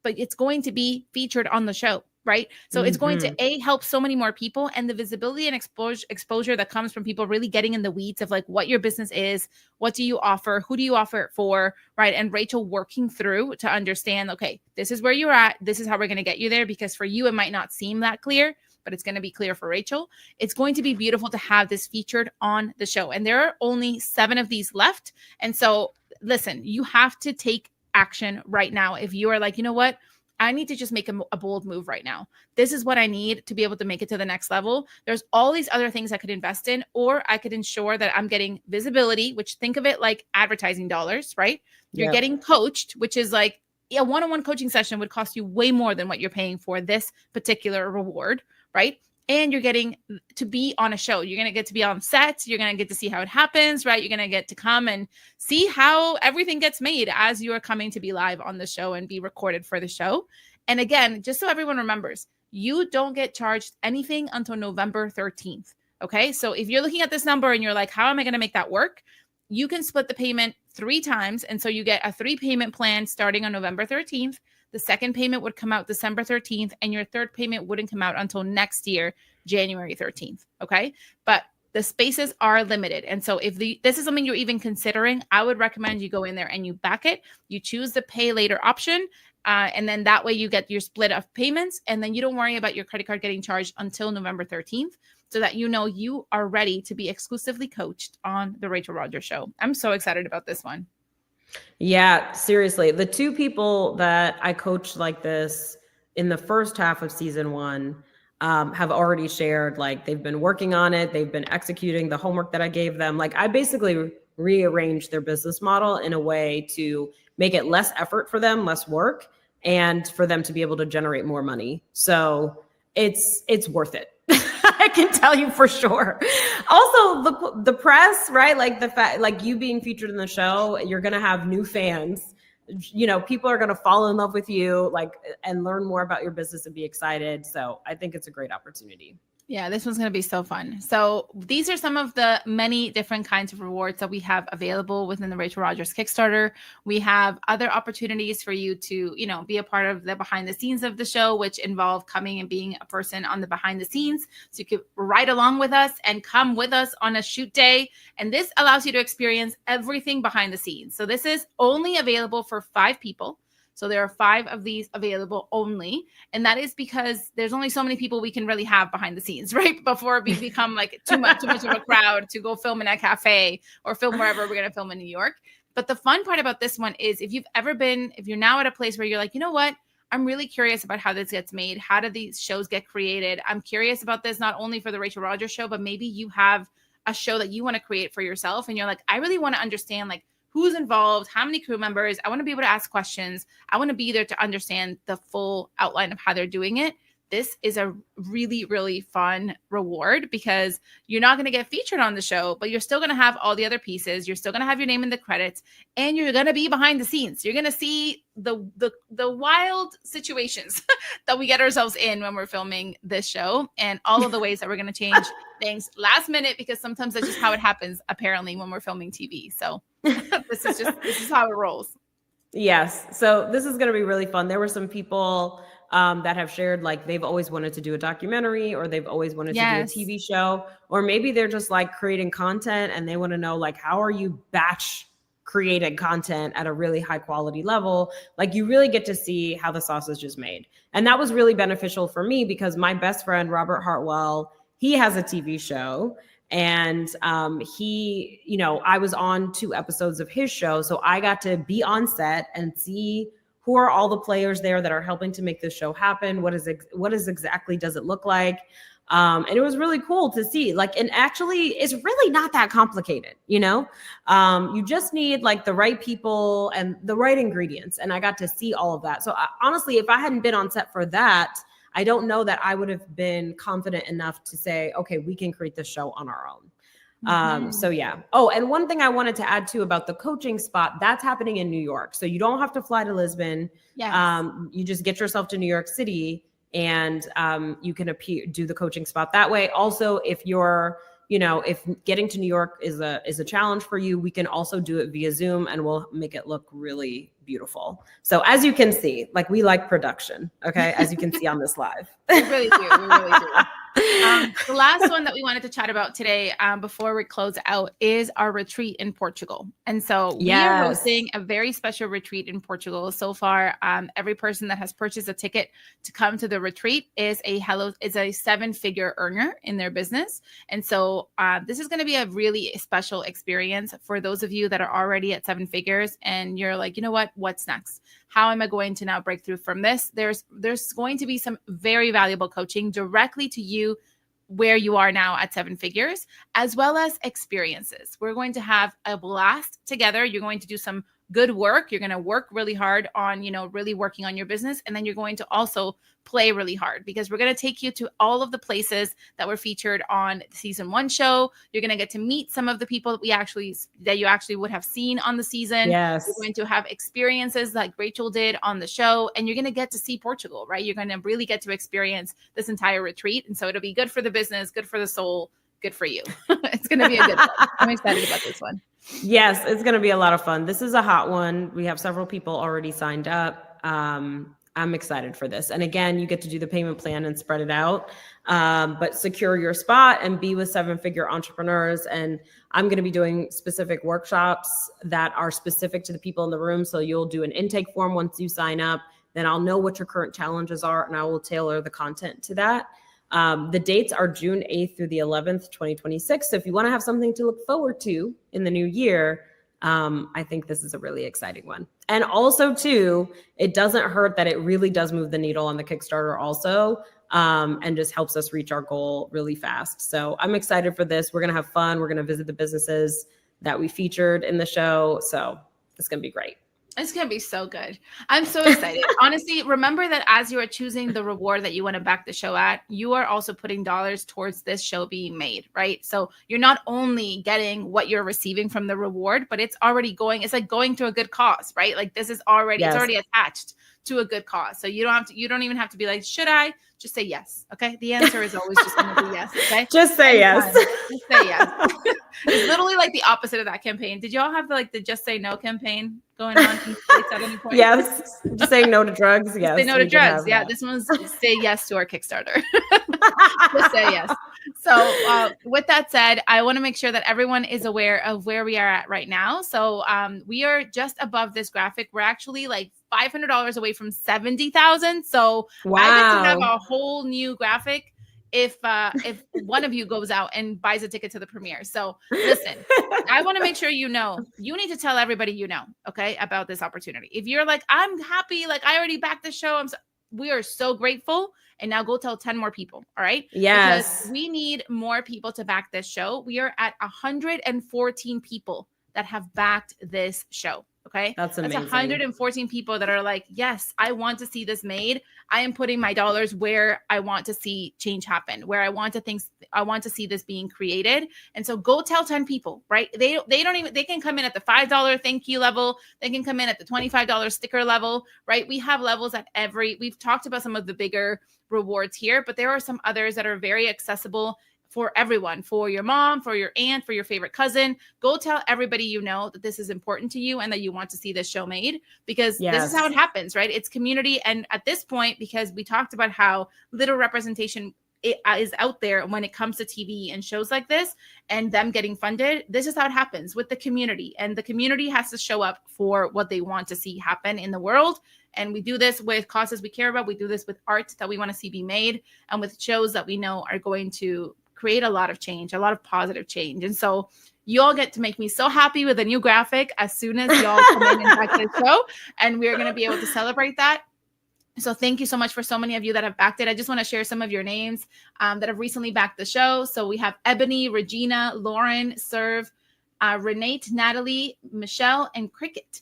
but it's going to be featured on the show, right? So it's going to help so many more people, and the visibility and exposure that comes from people really getting in the weeds of like what your business is, what do you offer, who do you offer it for, right? And Rachel working through to understand, okay, this is where you're at. This is how we're going to get you there, because for you, it might not seem that clear, but it's going to be clear for Rachel. It's going to be beautiful to have this featured on the show. And there are only 7 of these left. And so listen, you have to take action right now. If you are like, you know what, I need to just make a bold move right now. This is what I need to be able to make it to the next level. There's all these other things I could invest in, or I could ensure that I'm getting visibility, which think of it like advertising dollars, right? You're getting coached, which is like a one-on-one coaching session would cost you way more than what you're paying for this particular reward, right? And you're getting to be on a show. You're going to get to be on set. You're going to get to see how it happens, right? You're going to get to come and see how everything gets made as you are coming to be live on the show and be recorded for the show. And again, just so everyone remembers, you don't get charged anything until November 13th. Okay. So if you're looking at this number and you're like, how am I going to make that work? You can split the payment 3 times. And so you get a 3 payment plan starting on November 13th. The second payment would come out December 13th, and your third payment wouldn't come out until next year, January 13th. Okay. But the spaces are limited. And so if this is something you're even considering, I would recommend you go in there and you back it. You choose the pay later option. And then that way you get your split of payments, and then you don't worry about your credit card getting charged until November 13th, so that you are ready to be exclusively coached on the Rachel Rodgers Show. I'm so excited about this one. Yeah, seriously. The 2 people that I coached like this in the first half of season 1 have already shared, like they've been working on it. They've been executing the homework that I gave them. Like I basically rearranged their business model in a way to make it less effort for them, less work, and for them to be able to generate more money. So it's worth it. I can tell you for sure. Also, the press, right? Like the fact, like you being featured in the show, you're going to have new fans. People are going to fall in love with you, like, and learn more about your business and be excited. So I think it's a great opportunity. Yeah, this one's going to be so fun. So these are some of the many different kinds of rewards that we have available within the Rachel Rodgers Kickstarter. We have other opportunities for you to, be a part of the behind the scenes of the show, which involve coming and being a person on the behind the scenes. So you could ride along with us and come with us on a shoot day. And this allows you to experience everything behind the scenes. So this is only available for 5 people. So there are 5 of these available only. And that is because there's only so many people we can really have behind the scenes, right? Before we become like too much of a crowd to go film in a cafe or film wherever we're going to film in New York. But the fun part about this one is if you're now at a place where you're like, you know what? I'm really curious about how this gets made. How do these shows get created? I'm curious about this, not only for the Rachel Rodgers show, but maybe you have a show that you want to create for yourself. And you're like, I really want to understand like who's involved, how many crew members. I want to be able to ask questions. I want to be there to understand the full outline of how they're doing it. This is a really, really fun reward because you're not going to get featured on the show, but you're still going to have all the other pieces. You're still going to have your name in the credits, and you're going to be behind the scenes. You're going to see the wild situations that we get ourselves in when we're filming this show, and all of the ways that we're going to change things last minute, because sometimes that's just how it happens, apparently, when we're filming TV. So this is how it rolls. Yes. So this is going to be really fun. There were some people that have shared like they've always wanted to do a documentary, or they've always wanted to do a TV show, or maybe they're just like creating content and they want to know like, how are you batch created content at a really high quality level? Like you really get to see how the sausage is made. And that was really beneficial for me because my best friend, Robert Hartwell, he has a TV show. And he, I was on 2 episodes of his show. So I got to be on set and see who are all the players there that are helping to make this show happen. What is exactly does it look like? And it was really cool to see, like, and actually it's really not that complicated. You just need like the right people and the right ingredients. And I got to see all of that. So honestly, if I hadn't been on set for that, I don't know that I would have been confident enough to say, okay, we can create this show on our own. So yeah. Oh, and one thing I wanted to add too about the coaching spot, that's happening in New York. So you don't have to fly to Lisbon. Yes. You just get yourself to New York City and you can do the coaching spot that way. Also, if you're, if getting to New York is a challenge for you, we can also do it via Zoom and we'll make it look really beautiful. So as you can see, like we like production. Okay. As you can see on this live. We really do. We really do. The last one that we wanted to chat about today before we close out is our retreat in Portugal. And so we are hosting a very special retreat in Portugal. So far, every person that has purchased a ticket to come to the retreat is a 7-figure earner in their business. And so this is going to be a really special experience for those of you that are already at 7 figures and you're like, you know what, what's next? How am I going to now break through from this? There's going to be some very valuable coaching directly to you where you are now at 7 figures, as well as experiences. We're going to have a blast together. You're going to do some good work. You're going to work really hard on, really working on your business. And then you're going to also play really hard because we're going to take you to all of the places that were featured on the season 1 show. You're going to get to meet some of the people that you actually would have seen on the season. Yes. You're going to have experiences like Rachel did on the show, and you're going to get to see Portugal, right? You're going to really get to experience this entire retreat. And so it'll be good for the business, good for the soul, good for you. It's going to be a good one. I'm excited about this one. Yes, it's going to be a lot of fun. This is a hot one. We have several people already signed up. I'm excited for this. And again, you get to do the payment plan and spread it out, but secure your spot and be with 7-figure entrepreneurs. And I'm going to be doing specific workshops that are specific to the people in the room. So you'll do an intake form once you sign up. Then I'll know what your current challenges are and I will tailor the content to that. The dates are June 8th through the 11th, 2026. So if you want to have something to look forward to in the new year, I think this is a really exciting one. And also too, it doesn't hurt that it really does move the needle on the Kickstarter also, and just helps us reach our goal really fast. So I'm excited for this. We're going to have fun. We're going to visit the businesses that we featured in the show. So it's going to be great. It's going to be so good. I'm so excited. Honestly, remember that as you are choosing the reward that you want to back the show at, you are also putting dollars towards this show being made, right? So you're not only getting what you're receiving from the reward, but it's already going, it's like going to a good cause, right? Like this is already, it's already attached to a good cause. So you don't even have to be like, should I? Just say yes. Okay. The answer is always just going to be yes. Okay. Just say yes. Just say yes. It's literally like the opposite of that campaign. Did y'all have the Just Say No campaign going on in states at any point? Yes. Just saying no to drugs. Yes. Say no to drugs. Yeah. This one's say yes to our Kickstarter. Just say yes. So with that said, I want to make sure that everyone is aware of where we are at right now. So we are just above this graphic. We're actually like $500 away from 70,000. So wow. I get to have a whole new graphic if one of you goes out and buys a ticket to the premiere. So listen, I want to make sure you need to tell everybody okay, about this opportunity. If you're like, I'm happy, like I already backed the show, we are so grateful. And now go tell 10 more people. All right. Yes. Because we need more people to back this show. We are at 114 people that have backed this show. Okay. That's amazing. That's 114 people that are like, yes, I want to see this made. I am putting my dollars where I want to see change happen, where I want to see this being created. And so go tell 10 people, right? They can come in at the $5 thank you level. They can come in at the $25 sticker level, right? We have levels at we've talked about some of the bigger rewards here, but there are some others that are very accessible for everyone, for your mom, for your aunt, for your favorite cousin. Go tell everybody that this is important to you and that you want to see this show made, because this is how it happens, right? It's community. And at this point, because we talked about how little representation is out there when it comes to TV and shows like this and them getting funded, this is how it happens with the community. And the community has to show up for what they want to see happen in the world. And we do this with causes we care about. We do this with art that we want to see be made, and with shows that we know are going to create a lot of change, a lot of positive change. And so you all get to make me so happy with a new graphic as soon as y'all come in and back the show. And we're going to be able to celebrate that. So thank you so much for so many of you that have backed it. I just want to share some of your names that have recently backed the show. So we have Ebony, Regina, Lauren, Serve, Renate, Natalie, Michelle, and Cricket.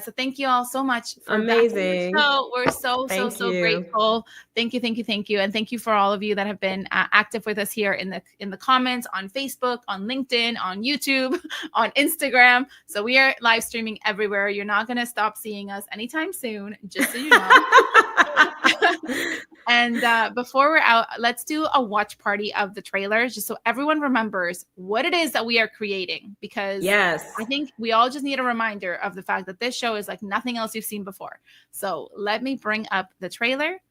So thank you all so much for amazing. We're so grateful. Thank you. And thank you for all of you that have been active with us here in the comments on Facebook, on LinkedIn, on YouTube, on Instagram. So we are live streaming everywhere. You're not going to stop seeing us anytime soon, just so you know. And before we're out, let's do a watch party of the trailers, just so everyone remembers what it is that we are creating. Because I think we all just need a reminder of the fact that this show is like nothing else you've seen before. So let me bring up the trailer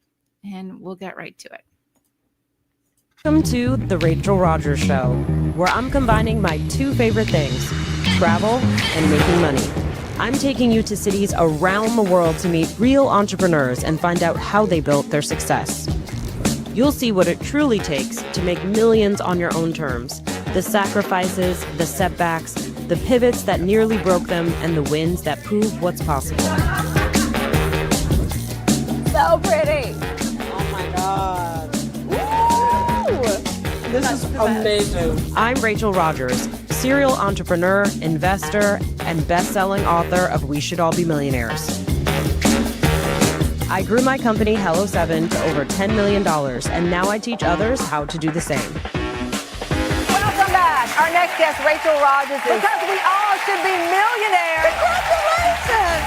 and we'll get right to it. Welcome to The Rachel Rodgers Show, where I'm combining my two favorite things, travel and making money. I'm taking you to cities around the world to meet real entrepreneurs and find out how they built their success. You'll see what it truly takes to make millions on your own terms, the sacrifices, the setbacks, the pivots that nearly broke them, and the wins that prove what's possible. So pretty. Oh my God. Woo! This is amazing. I'm Rachel Rodgers, serial entrepreneur, investor, and best-selling author of We Should All Be Millionaires. I grew my company, Hello7, to over $10 million, and now I teach others how to do the same. Welcome back. Our next guest, Rachel Rodgers, because we all should be millionaires. Congratulations!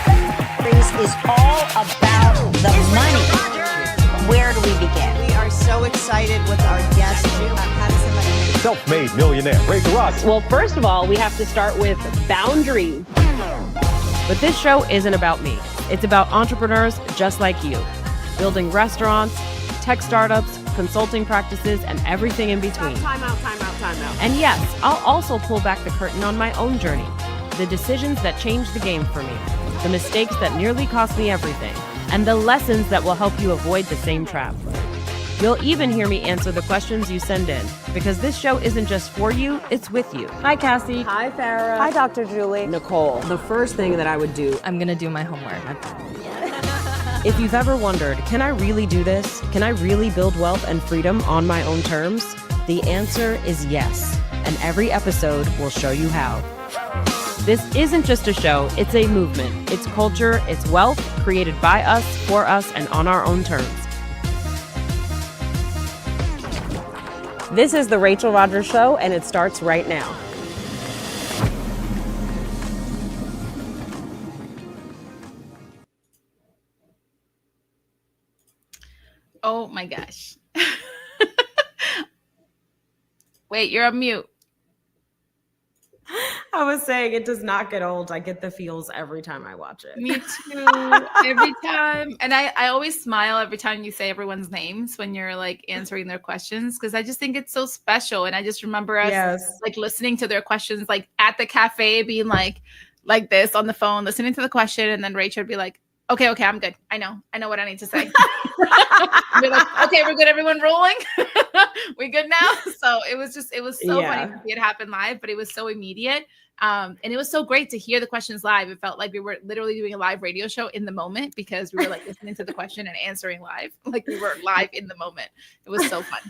This is all about the money. Where do we begin? We are so excited with our guest. How does somebody self-made millionaire, Rachel Rodgers. Well, first of all, we have to start with boundaries. But this show isn't about me. It's about entrepreneurs just like you, building restaurants, tech startups, consulting practices, and everything in between. Time out. And yes, I'll also pull back the curtain on my own journey, the decisions that changed the game for me, the mistakes that nearly cost me everything, and the lessons that will help you avoid the same trap. You'll even hear me answer the questions you send in, because this show isn't just for you, it's with you. Hi, Cassie. Hi, Farrah. Hi, Dr. Julie. Nicole. The first thing that I would do, I'm going to do my homework. If you've ever wondered, can I really do this? Can I really build wealth and freedom on my own terms? The answer is yes. And every episode will show you how. This isn't just a show, it's a movement. It's culture, it's wealth, created by us, for us, and on our own terms. This is the Rachel Rodgers Show, and it starts right now. Oh my gosh. Wait, you're on mute. I was saying it does not get old. I get the feels every time I watch it. Me too. Every time. And I always smile every time you say everyone's names when you're like answering their questions, because I just think it's so special. And I just remember us like listening to their questions, like at the cafe, being like this on the phone, listening to the question. And then Rachel would be like, okay, I'm good. I know what I need to say. Be like, okay, we're good. Everyone rolling. We good now. So it was so funny to see it happen live, but it was so immediate. And it was so great to hear the questions live. It felt like we were literally doing a live radio show in the moment, because we were like listening to the question and answering live. Like we were live in the moment. It was so fun.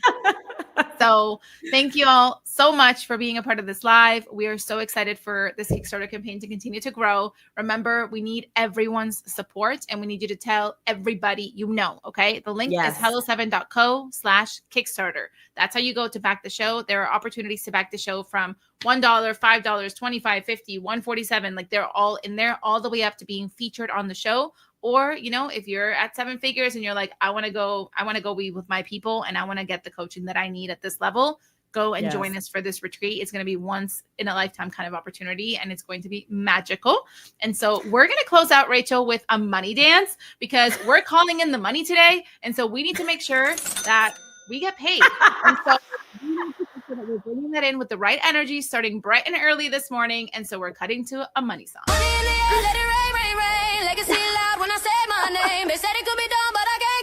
So thank you all so much for being a part of this live. We are so excited for this Kickstarter campaign to continue to grow. Remember, we need everyone's support, and we need you to tell everybody you know, okay? The link is hello7.co/Kickstarter. That's how you go to back the show. There are opportunities to back the show from $1, $5, $25, $50, $147. Like they're all in there, all the way up to being featured on the show. Or, you know, if you're at 7 figures and you're like, I want to go be with my people and I want to get the coaching that I need at this level, go and join us for this retreat. It's going to be once in a lifetime kind of opportunity, and it's going to be magical. And so we're going to close out, Rachel, with a money dance, because we're calling in the money today. And so we need to make sure that we get paid. And so we're bringing that in with the right energy, starting bright and early this morning. And so we're cutting to a money song. Money in the air, let it rain, rain, rain. Legacy loud when I say my name. They said it could be done, but I can't.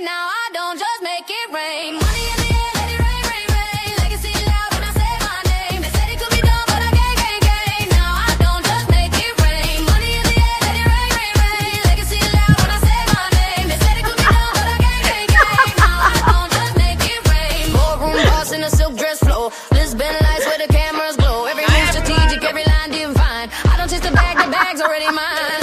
Now I don't just make it rain. Money in the air, let it rain, rain, rain. Legacy loud when I say my name. They said it could be done, but I can't. Now I don't just make it rain. Money in the air, let it rain, rain, rain. Legacy loud when I say my name. They said it could be done, but I can't. Now I don't just make it rain. Ballroom boss in a silk dress flow. Lisbon lights where the cameras glow. Every move strategic, every line divine. I don't chase the bag's already mine.